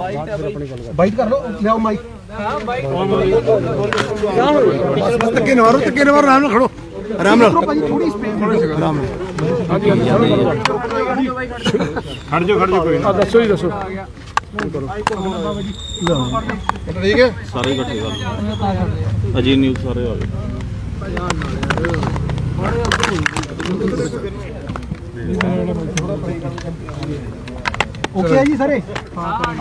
Bite कर लो, ले आओ माइक। धक्के न मारो, आराम नाल खड़ो, आराम नाल थोड़ी स्पेस, आराम नाल खड़ जाओ कोई ना। दसो जी दसो ठीक है, सारे इकट्ठे कर अजीत न्यूज़ सारे आ गए। ओके है जी सारे।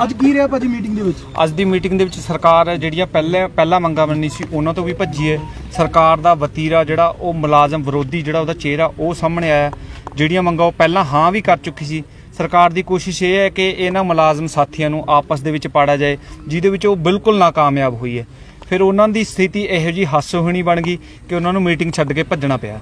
ਅੱਜ ਕੀ ਰਿਹਾ ਭਾਜੀ ਮੀਟਿੰਗ ਦੇ ਵਿੱਚ? ਅੱਜ ਦੀ ਮੀਟਿੰਗ ਦੇ ਵਿੱਚ ਸਰਕਾਰ ਜਿਹੜੀਆਂ ਪਹਿਲਾਂ ਮੰਗਾਂ ਮੰਨੀ ਸੀ ਉਹਨਾਂ ਤੋਂ ਵੀ ਭੱਜੀ ਹੈ। ਸਰਕਾਰ ਦਾ ਵਤੀਰਾ ਜਿਹੜਾ ਉਹ ਮੁਲਾਜ਼ਮ ਵਿਰੋਧੀ ਜਿਹੜਾ ਉਹਦਾ ਚਿਹਰਾ ਉਹ ਸਾਹਮਣੇ ਆਇਆ। ਜਿਹੜੀਆਂ ਮੰਗਾਂ ਉਹ ਪਹਿਲਾਂ ਹਾਂ ਵੀ ਕਰ ਚੁੱਕੀ ਸੀ। ਸਰਕਾਰ ਦੀ ਕੋਸ਼ਿਸ਼ ਇਹ ਹੈ ਕਿ ਇਹਨਾਂ ਮੁਲਾਜ਼ਮ ਸਾਥੀਆਂ ਨੂੰ ਆਪਸ ਦੇ ਵਿੱਚ ਪਾੜਿਆ ਜਾਏ, ਜਿਹਦੇ ਵਿੱਚ ਉਹ ਬਿਲਕੁਲ ਨਾਕਾਮਯਾਬ ਹੋਈ ਹੈ। ਫਿਰ ਉਹਨਾਂ ਦੀ ਸਥਿਤੀ ਇਹੋ ਜਿਹੀ ਹਾਸੋਹੀਣੀ ਬਣ ਗਈ ਕਿ ਉਹਨਾਂ ਨੂੰ ਮੀਟਿੰਗ ਛੱਡ ਕੇ ਭੱਜਣਾ ਪਿਆ।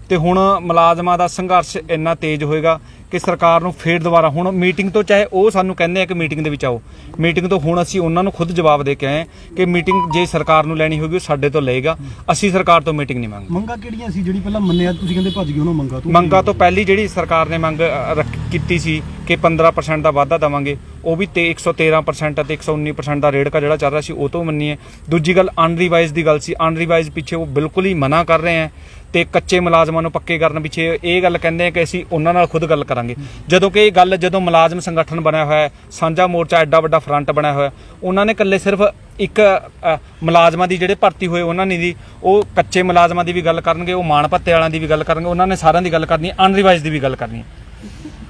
ਤੇ ਹੁਣ ਮੁਲਾਜ਼ਮਾਂ ਦਾ ਸੰਘਰਸ਼ ਇੰਨਾ ਤੇਜ਼ ਹੋਏਗਾ ਕਿ ਸਰਕਾਰ ਨੂੰ ਫੇਰ ਦੁਬਾਰਾ ਹੁਣ ਮੀਟਿੰਗ ਤੋਂ, ਚਾਹੇ ਉਹ ਸਾਨੂੰ ਕਹਿੰਦੇ ਆ ਕਿ ਮੀਟਿੰਗ ਦੇ ਵਿੱਚ ਆਓ, ਮੀਟਿੰਗ ਤੋਂ ਹੁਣ ਅਸੀਂ ਉਹਨਾਂ ਨੂੰ ਖੁਦ ਜਵਾਬ ਦੇ ਕੇ ਆਏ ਕਿ ਮੀਟਿੰਗ ਜੇ ਸਰਕਾਰ ਨੂੰ ਲੈਣੀ ਹੋਗੀ ਉਹ ਸਾਡੇ ਤੋਂ ਲਏਗਾ। ਅਸੀਂ ਸਰਕਾਰ ਤੋਂ ਮੀਟਿੰਗ ਨਹੀਂ ਮੰਗਦੇ। ਮੰਗਾਂ ਕਿਹੜੀਆਂ ਸੀ ਜਿਹੜੀ ਪਹਿਲਾਂ ਮੰਨਿਆ ਤੁਸੀਂ ਕਹਿੰਦੇ ਭੱਜ ਗਏ ਉਹਨਾਂ ਮੰਗਾਂ ਤੋਂ ਪਹਿਲੀ ਜਿਹੜੀ ਸਰਕਾਰ ਨੇ ਮੰਗ ਕੀਤੀ ਸੀ ਕਿ 15% ਦਾ ਵਾਧਾ ਦੇਵਾਂਗੇ, ਉਹ ਵੀ 113% ਅਤੇ 119% ਦਾ ਰੇਟ ਜਿਹੜਾ ਚੱਲ ਰਿਹਾ ਸੀ ਉਹ ਤੋਂ ਮੰਨੀ ਹੈ। ਦੂਜੀ ਗੱਲ ਅਨਰਿਵਾਈਜ਼ ਦੀ ਗੱਲ ਸੀ, ਅਨਰਿਵਾਈਜ਼ ਪਿੱਛੇ ਉਹ ਬਿਲਕੁਲ ਹੀ ਮਨਾ ਕਰ ਰਹੇ ਹੈ ਤੇ ਕੱਚੇ ਮੁਲਾਜ਼ਮਾਂ ਨੂੰ ਪੱਕੇ ਕਰਨ ਪਿੱਛੇ ਇਹ ਗੱਲ ਕਹਿੰਦੇ ਆ ਕਿ ਅਸੀਂ ਉਹਨਾਂ ਨਾਲ ਖੁਦ ਗੱਲ ਕਰਾਂਗੇ। ਜਦੋਂ ਕਿ ਇਹ ਗੱਲ ਜਦੋਂ ਮੁਲਾਜ਼ਮ ਸੰਗਠਨ ਬਣਿਆ ਹੋਇਆ, ਸਾਂਝਾ ਮੋਰਚਾ ਐਡਾ ਵੱਡਾ ਫਰੰਟ ਬਣਿਆ ਹੋਇਆ, ਉਹਨਾਂ ਨੇ ਇਕੱਲੇ ਸਿਰਫ ਇੱਕ ਮੁਲਾਜ਼ਮਾਂ ਦੀ ਜਿਹੜੇ ਭਰਤੀ ਹੋਏ ਉਹਨਾਂ ਨੇ ਦੀ, ਉਹ ਕੱਚੇ ਮੁਲਾਜ਼ਮਾਂ ਦੀ ਵੀ ਗੱਲ ਕਰਨਗੇ, ਉਹ ਮਾਣ ਭੱਤੇ ਵਾਲਿਆਂ ਦੀ ਵੀ ਗੱਲ ਕਰਨਗੇ, ਉਹਨਾਂ ਨੇ ਸਾਰਿਆਂ ਦੀ ਗੱਲ ਕਰਨੀ ਹੈ, ਅਨਰਿਵਾਈਜ਼ ਦੀ ਵੀ ਗੱਲ ਕਰਨੀ ਹੈ।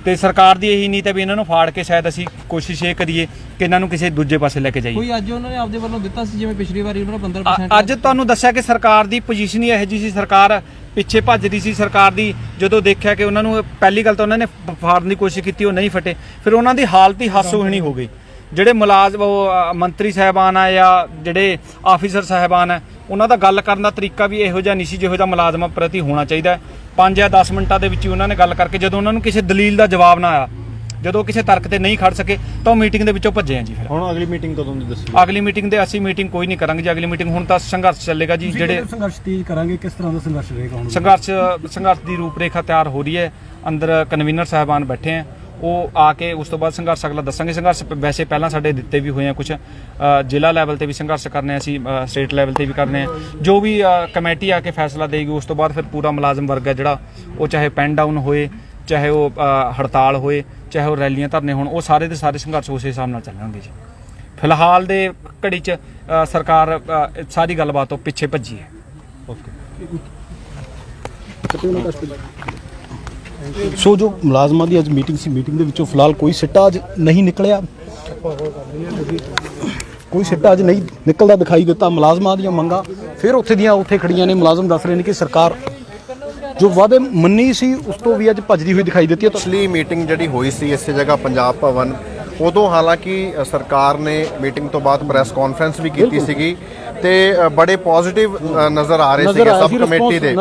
ਤੇ ਸਰਕਾਰ ਦੀ ਇਹੀ ਨੀਤ ਹੈ ਵੀ ਇਹਨਾਂ ਨੂੰ ਫਾੜ ਕੇ ਸ਼ਾਇਦ ਅਸੀਂ ਕੋਸ਼ਿਸ਼ ਇਹ ਕਰੀਏ ਕਿ ਇਹਨਾਂ ਨੂੰ ਕਿਸੇ ਦੂਜੇ ਪਾਸੇ ਲੈ ਕੇ ਜਾਈਏ। ਕੋਈ ਅੱਜ ਉਹਨਾਂ ਨੇ ਆਪਦੇ ਵੱਲੋਂ ਦਿੱਤਾ ਸੀ ਜਿਵੇਂ ਪਿਛਲੀ ਵਾਰੀ ਉਹਨਾਂ ਨੇ 15%। ਅੱਜ ਤੁਹਾਨੂੰ ਦੱਸਿਆ ਕਿ ਸਰਕਾਰ ਦੀ ਪੋਜੀਸ਼ਨ ਹੀ ਇਹੋ ਜਿਹੀ ਸੀ, ਸਰਕਾਰ ਪਿੱਛੇ ਭੱਜ ਰਹੀ ਸੀ। ਸਰਕਾਰ ਦੀ ਜਦੋਂ ਦੇਖਿਆ ਕਿ ਉਹਨਾਂ ਨੂੰ ਪਹਿਲੀ ਗੱਲ ਤਾਂ ਉਹਨਾਂ ਨੇ ਫਾੜਨ ਦੀ ਕੋਸ਼ਿਸ਼ ਕੀਤੀ, ਉਹ ਨਹੀਂ ਫਟੇ, ਫਿਰ ਉਹਨਾਂ ਦੀ ਹਾਲਤ ਹੀ ਹਾਸੋਹੀਣੀ ਹੋ ਗਈ। ਜਿਹੜੇ ਮੁਲਾਜ਼ਮ ਮੰਤਰੀ ਸਾਹਿਬਾਨ ਆ ਜਾਂ ਜਿਹੜੇ ਆਫੀਸਰ ਸਾਹਿਬਾਨ ਆ, ਉਹਨਾਂ ਦਾ ਗੱਲ ਕਰਨ ਦਾ ਤਰੀਕਾ ਵੀ ਇਹੋ ਜਿਹਾ ਨਹੀਂ ਸੀ ਜਿਹੋ ਜਿਹਾ ਮੁਲਾਜ਼ਮਾਂ ਪ੍ਰਤੀ ਹੋਣਾ ਚਾਹੀਦਾ। 5 ਜਾਂ 10 ਮਿੰਟਾਂ ਦੇ ਵਿੱਚ ਹੀ ਉਹਨਾਂ ਨੇ ਗੱਲ ਕਰਕੇ ਜਦੋਂ ਉਹਨਾਂ ਨੂੰ ਕਿਸੇ ਦਲੀਲ ਦਾ ਜਵਾਬ ਨਾ ਆਇਆ, ਜਦੋਂ ਕਿਸੇ ਤਰਕ ਤੇ ਨਹੀਂ ਖੜ ਸਕੇ ਤਾਂ ਉਹ ਮੀਟਿੰਗ ਦੇ ਵਿੱਚੋਂ ਭੱਜੇ ਆ ਜੀ। ਫਿਰ ਹੁਣ ਅਗਲੀ ਮੀਟਿੰਗ ਕਦੋਂ ਦੀ ਦੱਸੀ? ਅਗਲੀ ਮੀਟਿੰਗ ਦੇ ਅਸੀਂ ਮੀਟਿੰਗ ਕੋਈ ਨਹੀਂ ਕਰਾਂਗੇ ਜੀ। ਅਗਲੀ ਮੀਟਿੰਗ ਹੁਣ ਤਾਂ ਸੰਘਰਸ਼ ਚੱਲੇਗਾ ਜੀ। ਜਿਹੜੇ ਸੰਘਰਸ਼ ਤੇਜ਼ ਕਰਾਂਗੇ, ਕਿਸ ਤਰ੍ਹਾਂ ਦਾ ਸੰਘਰਸ਼ ਰਹੇਗਾ? ਹੁਣ ਸੰਘਰਸ਼ ਦੀ ਰੂਪਰੇਖਾ ਤਿਆਰ ਹੋ ਰਹੀ ਹੈ। ਅੰਦਰ ਕਨਵੀਨਰ ਸਾਹਿਬਾਨ ਬੈਠੇ ਆ, ਉਹ ਆ ਕੇ ਉਸ ਤੋਂ ਬਾਅਦ ਸੰਘਰਸ਼ ਅਗਲਾ ਦੱਸਾਂਗੇ। ਸੰਘਰਸ਼ ਵੈਸੇ ਪਹਿਲਾਂ ਸਾਡੇ ਦਿੱਤੇ ਵੀ ਹੋਏ ਆ, ਕੁਝ ਜ਼ਿਲ੍ਹਾ ਲੈਵਲ ਤੇ ਵੀ ਸੰਘਰਸ਼ ਕਰਨੇ, ਅਸੀਂ ਸਟੇਟ ਲੈਵਲ ਤੇ ਵੀ ਕਰਨੇ ਆ। ਜੋ ਵੀ ਕਮੇਟੀ ਆ ਕੇ ਫੈਸਲਾ ਦੇਗੀ ਉਸ ਤੋਂ ਬਾਅਦ ਫਿਰ ਪੂਰਾ ਮੁਲਾਜ਼ਮ ਵਰਗ ਹੈ ਜਿਹੜਾ, ਉਹ ਚਾਹੇ ਪੈਨ ਡਾਊਨ ਹੋਏ, ਚਾਹੇ ਉਹ ਹੜਤਾਲ ਹੋਏ, ਚਾਹੇ ਉਹ ਰੈਲੀਆਂ ਧਰਨੇ ਹੋਣ, ਉਹ ਸਾਰੇ ਦੇ ਸਾਰੇ ਸੰਘਰਸ਼ ਉਸੇ ਹਿਸਾਬ ਨਾਲ ਚੱਲਣਗੇ ਜੀ। ਫਿਲਹਾਲ ਦੇ ਘੜੀ 'ਚ ਸਰਕਾਰ ਸਾਰੀ ਗੱਲਬਾਤ ਤੋਂ ਪਿੱਛੇ ਭੱਜੀ ਹੈ। ਸੋ ਜੋ ਮੁਲਾਜ਼ਮਾਂ ਦੀ ਅੱਜ ਮੀਟਿੰਗ ਸੀ, ਮੀਟਿੰਗ ਦੇ ਵਿੱਚੋਂ ਫਿਲਹਾਲ ਕੋਈ ਸਿੱਟਾ ਅੱਜ ਨਹੀਂ ਨਿਕਲਿਆ, ਕੋਈ ਸਿੱਟਾ ਅੱਜ ਨਹੀਂ ਨਿਕਲਦਾ ਦਿਖਾਈ ਦਿੱਤਾ। ਮੁਲਾਜ਼ਮਾਂ ਦੀਆਂ ਮੰਗਾਂ ਫਿਰ ਉੱਥੇ ਖੜੀਆਂ ਨੇ। ਮੁਲਾਜ਼ਮ ਦੱਸ ਰਹੇ ਨੇ ਕਿ ਸਰਕਾਰ ਜੋ ਵਾਅਦੇ ਮੰਨੀ ਸੀ ਉਸ ਤੋਂ ਵੀ ਅੱਜ ਭੱਜਦੀ ਹੋਈ ਦਿਖਾਈ ਦਿੱਤੀ ਹੈ। ਪਿਛਲੀ ਮੀਟਿੰਗ ਜਿਹੜੀ ਹੋਈ ਸੀ ਇਸੇ ਜਗ੍ਹਾ ਪੰਜਾਬ ਭਵਨ, ਉਦੋਂ ਹਾਲਾਂਕਿ ਸਰਕਾਰ ਨੇ ਮੀਟਿੰਗ ਤੋਂ ਬਾਅਦ ਪ੍ਰੈਸ ਕਾਨਫਰੰਸ ਵੀ ਕੀਤੀ ਸੀਗੀ ਤੇ ਬੜੇ ਪੋਜ਼ਿਟਿਵ ਨਜ਼ਰ ਆ ਰਹੇ ਸੀਗੇ ਸਬ ਕਮੇਟੀ ਦੇ।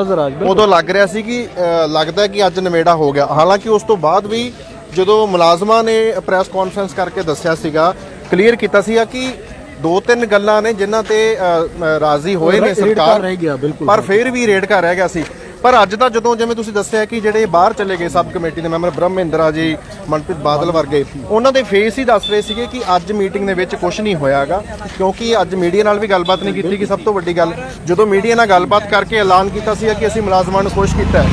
ਉਦੋਂ ਲੱਗ ਰਿਹਾ ਸੀ ਕਿ ਲੱਗਦਾ ਕਿ ਅੱਜ ਨਵੇੜਾ ਹੋ ਗਿਆ। ਹਾਲਾਂਕਿ ਉਸ ਤੋਂ ਬਾਅਦ ਵੀ ਜਦੋਂ ਮੁਲਾਜ਼ਮਾਂ ਨੇ ਪ੍ਰੈਸ ਕਾਨਫਰੰਸ ਕਰਕੇ ਦੱਸਿਆ ਸੀਗਾ, ਕਲੀਅਰ ਕੀਤਾ ਸੀਗਾ ਕਿ 2-3 ਗੱਲਾਂ ਨੇ ਜਿਨ੍ਹਾਂ ਤੇ ਰਾਜ਼ੀ ਹੋਏ ਨੇ ਸਰਕਾਰ, ਪਰ ਫਿਰ ਵੀ ਰੇੜਕਾ ਰਹਿ ਗਿਆ ਸੀ। ਪਰ ਅੱਜ ਤਾਂ ਜਦੋਂ ਜਿਵੇਂ ਤੁਸੀਂ ਦੱਸਿਆ ਕਿ ਜਿਹੜੇ ਬਾਹਰ ਚਲੇ ਗਏ ਸਬ ਕਮੇਟੀ ਦੇ ਮੈਂਬਰ ਬ੍ਰਹਮਿੰਦਰਾ ਜੀ, ਮਨਪ੍ਰੀਤ ਬਾਦਲ ਵਰਗੇ, ਉਹਨਾਂ ਦੇ ਫੇਸ ਹੀ ਦੱਸ ਰਹੇ ਸੀਗੇ ਕਿ ਅੱਜ ਮੀਟਿੰਗ ਦੇ ਵਿੱਚ ਕੁਝ ਨਹੀਂ ਹੋਇਆਗਾ, ਕਿਉਂਕਿ ਅੱਜ ਮੀਡੀਆ ਨਾਲ ਵੀ ਗੱਲਬਾਤ ਨਹੀਂ ਕੀਤੀ। ਕਿ ਸਭ ਤੋਂ ਵੱਡੀ ਗੱਲ, ਜਦੋਂ ਮੀਡੀਆ ਨਾਲ ਗੱਲਬਾਤ ਕਰਕੇ ਐਲਾਨ ਕੀਤਾ ਸੀਗਾ ਕਿ ਅਸੀਂ ਮੁਲਾਜ਼ਮਾਂ ਨੂੰ ਖੁਸ਼ ਕੀਤਾ,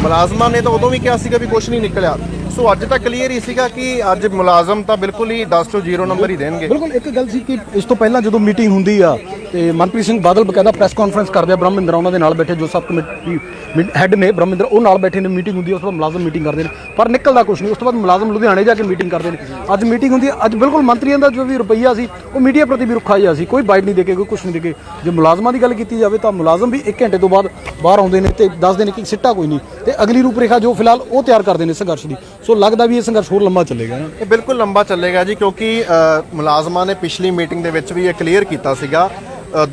ਮੁਲਾਜ਼ਮਾਂ ਨੇ ਤਾਂ ਉਦੋਂ ਵੀ ਕਿਹਾ ਸੀਗਾ ਵੀ ਕੁਝ ਨਹੀਂ ਨਿਕਲਿਆ। ਸੋ ਅੱਜ ਤਾਂ ਕਲੀਅਰ ਹੀ ਸੀਗਾ ਕਿ ਅੱਜ ਮੁਲਾਜ਼ਮ ਤਾਂ ਬਿਲਕੁਲ ਹੀ 10 ਤੋਂ 0 ਨੰਬਰ ਹੀ ਦੇਣਗੇ। ਬਿਲਕੁਲ ਇੱਕ ਗੱਲ ਸੀ ਕਿ ਇਸ ਤੋਂ ਪਹਿਲਾਂ ਜਦੋਂ ਮੀਟਿੰਗ ਹੁੰਦੀ ਆ ਤੇ ਮਨਪ੍ਰੀਤ ਸਿੰਘ ਬਾਦਲ ਬਕਾਇਦਾ ਪ੍ਰੈਸ ਕਾਨਫਰੰਸ ਕਰਦੇ ਆ, ਬ੍ਰਹਮਿੰਦਰਾ ਉਹਨਾਂ ਦੇ ਨਾਲ ਬੈਠੇ, ਜੋ ਸਬ ਕਮੇਟੀ ਹੈੱਡ ਨੇ ਬ੍ਰਹਮਿੰਦਰਾ, ਉਹ ਨਾਲ ਬੈਠੇ ਨੇ। ਮੀਟਿੰਗ ਹੁੰਦੀ ਹੈ, ਉਸ ਤੋਂ ਬਾਅਦ ਮੁਲਾਜ਼ਮ ਮੀਟਿੰਗ ਕਰਦੇ ਨੇ, ਪਰ ਨਿਕਲਦਾ ਕੁਝ ਨਹੀਂ। ਉਸ ਤੋਂ ਬਾਅਦ ਮੁਲਾਜ਼ਮ ਲੁਧਿਆਣੇ ਜਾ ਕੇ ਮੀਟਿੰਗ ਕਰਦੇ ਨੇ। ਅੱਜ ਮੀਟਿੰਗ ਹੁੰਦੀ ਹੈ, ਅੱਜ ਬਿਲਕੁਲ ਮੰਤਰੀਆਂ ਦਾ ਜੋ ਵੀ ਰੁਪਈਆ ਸੀ ਉਹ ਮੀਡੀਆ ਪ੍ਰਤੀ ਵੀ ਰੁੱਖਾ ਜਿਹਾ ਸੀ, ਕੋਈ ਬਾਈਟ ਨਹੀਂ ਦੇ ਕੇ, ਕੋਈ ਕੁਝ ਨਹੀਂ ਦੇ ਕੇ। ਜੇ ਮੁਲਾਜ਼ਮਾਂ ਦੀ ਗੱਲ ਕੀਤੀ ਜਾਵੇ ਤਾਂ ਮੁਲਾਜ਼ਮ ਵੀ 1 ਘੰਟੇ ਤੋਂ ਬਾਅਦ ਬਾਹਰ ਆਉਂਦੇ ਨੇ ਤੇ ਦੱਸਦੇ ਨੇ ਕਿ ਸਿੱਟਾ ਕੋਈ ਨਹੀਂ, ਤੇ ਅਗਲੀ ਰੂਪਰੇਖਾ ਜੋ ਫਿਲਹਾਲ ਉਹ ਤਿਆਰ ਕਰਦੇ ਨੇ ਸੰਘਰਸ਼ ਦੀ। ਸੋ ਲੱਗਦਾ ਵੀ ਇਹ ਸੰਘਰਸ਼ ਹੋਰ ਲੰਬਾ ਚੱਲੇਗਾ। ਇਹ ਬਿਲਕੁਲ ਲੰਬਾ ਚੱਲੇਗਾ ਜੀ, ਕਿਉਂਕਿ ਮੁਲਾਜ਼ਮਾਂ ਨੇ ਪਿਛਲੀ ਮੀਟਿੰਗ ਦੇ ਵਿੱਚ ਵੀ ਇਹ ਕਲੀਅਰ ਕੀਤਾ ਸੀਗਾ।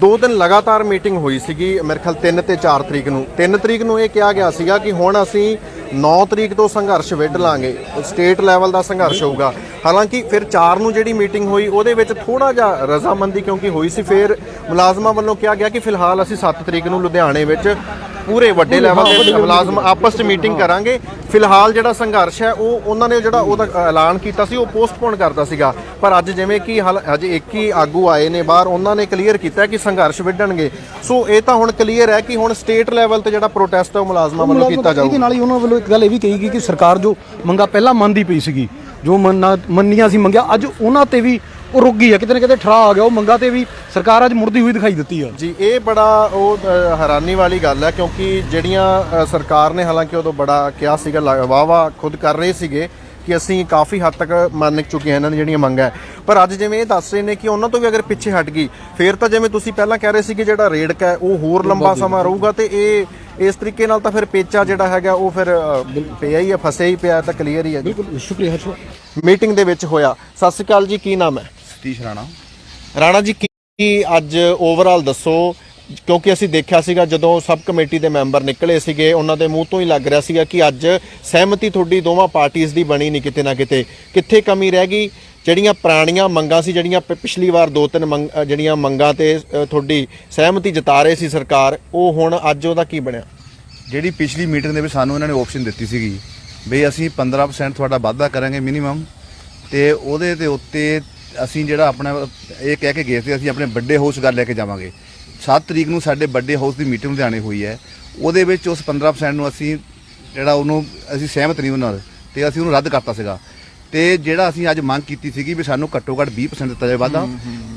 2 ਦਿਨ ਲਗਾਤਾਰ ਮੀਟਿੰਗ ਹੋਈ ਸੀਗੀ, ਮੇਰੇ ਖਿਆਲ 3 ਤੇ 4 ਤਰੀਕ ਨੂੰ। 3 ਤਰੀਕ ਨੂੰ ਇਹ ਕਿਹਾ ਗਿਆ ਸੀਗਾ ਕਿ ਹੁਣ ਅਸੀਂ 9 ਤਰੀਕ ਤੋਂ ਸੰਘਰਸ਼ ਵਿੱਢ ਲਾਂਗੇ, ਸਟੇਟ ਲੈਵਲ ਦਾ ਸੰਘਰਸ਼ ਹੋਊਗਾ। ਹਾਲਾਂਕਿ ਫਿਰ 4 ਨੂੰ ਜਿਹੜੀ ਮੀਟਿੰਗ ਹੋਈ ਉਹਦੇ ਵਿੱਚ ਥੋੜਾ ਜਿਹਾ ਰਜ਼ਾਮੰਦੀ ਕਿਉਂਕਿ ਹੋਈ ਸੀ, ਫਿਰ ਮੁਲਾਜ਼ਮਾਂ ਵੱਲੋਂ ਕਿਹਾ ਗਿਆ ਕਿ ਫਿਲਹਾਲ ਅਸੀਂ 7 ਤਰੀਕ ਨੂੰ ਲੁਧਿਆਣੇ ਵਿੱਚ ਪੂਰੇ ਵੱਡੇ ਲੈਵਲ ਤੇ ਮੁਲਾਜ਼ਮ ਆਪਸ 'ਚ ਮੀਟਿੰਗ ਕਰਾਂਗੇ। ਫਿਲਹਾਲ ਜਿਹੜਾ ਸੰਘਰਸ਼ ਹੈ ਉਹ ਉਹਨਾਂ ਨੇ ਜਿਹੜਾ ਉਹਦਾ ਐਲਾਨ ਕੀਤਾ ਸੀ ਉਹ ਪੋਸਟਪੋਨ ਕਰਤਾ ਸੀਗਾ, ਪਰ ਅੱਜ ਜਿਵੇਂ ਕਿ ਅਜੇ ਇੱਕ ਹੀ ਆਗੂ ਆਏ ਨੇ ਬਾਹਰ, ਉਹਨਾਂ ਨੇ ਕਲੀਅਰ ਕੀਤਾ ਕਿ ਸੰਘਰਸ਼ ਵਿੱਢਣਗੇ। ਸੋ ਇਹ ਤਾਂ ਹੁਣ ਕਲੀਅਰ ਹੈ ਕਿ ਹੁਣ ਸਟੇਟ ਲੈਵਲ ਤੇ ਜਿਹੜਾ ਪ੍ਰੋਟੈਸਟ ਹੈ ਉਹ ਮੁਲਾਜ਼ਮਾਂ ਵੱਲੋਂ ਕੀਤਾ ਜਾਊਗਾ। ਇਹਦੇ ਨਾਲ ਹੀ ਉਹਨਾਂ ਵੱਲੋਂ ਇੱਕ ਗੱਲ ਇਹ ਵੀ ਕਹੀ ਗਈ ਕਿ ਸਰਕਾਰ ਜੋ ਮੰਗਾਂ ਪਹਿਲਾਂ ਮੰਨਦੀ ਪਈ ਸੀਗੀ, ਜੋ ਮੰਨੀਆਂ ਸੀ ਮੰਗਿਆ, ਅੱਜ ਉਹਨਾਂ ਤੇ ਵੀ ਉਹ ਰੁਕ ਗਈ ਹੈ, ਕਿਤੇ ਨਾ ਕਿਤੇ ਠਰਾ ਆ ਗਿਆ ਉਹ ਮੰਗਾਂ ਤੇ ਵੀ ਸਰਕਾਰ ਅੱਜ ਮੁੜਦੀ ਹੋਈ ਦਿਖਾਈ ਦਿੱਤੀ ਆ। ਜੀ ਇਹ ਬੜਾ ਉਹ ਹੈਰਾਨੀ ਵਾਲੀ ਗੱਲ ਹੈ, ਕਿਉਂਕਿ ਜਿਹੜੀਆਂ ਸਰਕਾਰ ਨੇ ਹਾਲਾਂਕਿ ਉਦੋਂ ਬੜਾ ਕਿਹਾ ਸੀਗਾ, ਵਾਵਾ ਖੁਦ ਕਰ ਰਹੇ ਸੀਗੇ ਕਿ ਅਸੀਂ ਕਾਫੀ ਹੱਦ ਤੱਕ ਮੰਨ ਚੁੱਕੇ ਹਾਂ ਇਹਨਾਂ ਦੀ ਜਿਹੜੀਆਂ ਮੰਗਾਂ, ਪਰ ਅੱਜ ਜਿਵੇਂ ਇਹ ਦੱਸ ਰਹੇ ਨੇ ਕਿ ਉਹਨਾਂ ਤੋਂ ਵੀ ਅਗਰ ਪਿੱਛੇ ਹਟ ਗਈ ਫਿਰ ਤਾਂ ਜਿਵੇਂ ਤੁਸੀਂ ਪਹਿਲਾਂ ਕਹਿ ਰਹੇ ਸੀ ਕਿ ਜਿਹੜਾ ਰੇੜਕ ਹੈ ਉਹ ਹੋਰ ਲੰਬਾ ਸਮਾਂ ਰਹੂਗਾ, ਤੇ ਇਹ ਇਸ ਤਰੀਕੇ ਨਾਲ ਤਾਂ ਫਿਰ ਪੇਚਾ ਜਿਹੜਾ ਹੈਗਾ ਉਹ ਫਿਰ ਪਿਆ ਹੀ ਹੈ, ਫਸਿਆ ਹੀ ਪਿਆ, ਤਾਂ ਕਲੀਅਰ ਹੀ ਹੈ। ਬਿਲਕੁਲ ਸ਼ੁਕਰੀਆ। ਮੀਟਿੰਗ ਦੇ ਵਿੱਚ ਹੋਇਆ। ਸਤਿ ਸ਼੍ਰੀ ਅਕਾਲ ਜੀ, ਕੀ ਨਾਮ ਹੈ? ਸਤੀਸ਼ ਰਾਣਾ ਜੀ, ਕੀ ਅੱਜ ਓਵਰਆਲ ਦੱਸੋ, ਕਿਉਂਕਿ ਅਸੀਂ ਦੇਖਿਆ ਸੀਗਾ ਜਦੋਂ ਸਬ ਕਮੇਟੀ ਦੇ ਮੈਂਬਰ ਨਿਕਲੇ ਸੀਗੇ ਉਹਨਾਂ ਦੇ ਮੂੰਹ ਤੋਂ ਹੀ ਲੱਗ ਰਿਹਾ ਸੀਗਾ ਕਿ ਅੱਜ ਸਹਿਮਤੀ ਤੁਹਾਡੀ ਦੋਵਾਂ ਪਾਰਟੀਆਂ ਦੀ ਬਣੀ ਨਹੀਂ, ਕਿਤੇ ਨਾ ਕਿੱਥੇ ਕਮੀ ਰਹਿ ਗਈ? ਜਿਹੜੀਆਂ ਪੁਰਾਣੀਆਂ ਮੰਗਾਂ ਸੀ, ਜਿਹੜੀਆਂ ਪਿਛਲੀ ਵਾਰ 2-3 ਜਿਹੜੀਆਂ ਮੰਗਾਂ ਤੇ ਤੁਹਾਡੀ ਸਹਿਮਤੀ ਜਤਾ ਰਹੇ ਸੀ ਸਰਕਾਰ, ਉਹ ਹੁਣ ਅੱਜ ਉਹਦਾ ਕੀ ਬਣਿਆ? ਜਿਹੜੀ ਪਿਛਲੀ ਮੀਟਿੰਗ ਦੇ ਵਿੱਚ ਸਾਨੂੰ ਇਹਨਾਂ ਨੇ ਆਪਸ਼ਨ ਦਿੱਤੀ ਸੀਗੀ ਵੀ ਅਸੀਂ 15% ਤੁਹਾਡਾ ਵਾਧਾ ਕਰਾਂਗੇ ਮਿਨੀਮਮ, ਤੇ ਉਹਦੇ ਦੇ ਉੱਤੇ ਅਸੀਂ ਜਿਹੜਾ ਆਪਣਾ ਇਹ ਕਹਿ ਕੇ ਗਏ ਸੀ ਅਸੀਂ ਆਪਣੇ ਵੱਡੇ ਹਾਊਸ ਗੱਲ ਲੈ ਕੇ ਜਾਵਾਂਗੇ। 7 ਤਰੀਕ ਨੂੰ ਸਾਡੇ ਵੱਡੇ ਹਾਊਸ ਦੀ ਮੀਟਿੰਗ ਲੁਧਿਆਣੇ ਹੋਈ ਹੈ, ਉਹਦੇ ਵਿੱਚ ਉਸ 15% ਨੂੰ ਅਸੀਂ ਜਿਹੜਾ ਉਹਨੂੰ ਅਸੀਂ ਸਹਿਮਤ ਨਹੀਂ ਉਹਨਾਂ ਨਾਲ, ਤੇ ਅਸੀਂ ਉਹਨੂੰ ਰੱਦ ਕਰਤਾ ਸੀਗਾ। ਤੇ ਜਿਹੜਾ ਅਸੀਂ ਅੱਜ ਮੰਗ ਕੀਤੀ ਸੀਗੀ ਵੀ ਸਾਨੂੰ ਘੱਟੋ ਘੱਟ 20% ਦਿੱਤਾ ਜਾਵੇ ਵਾਧਾ,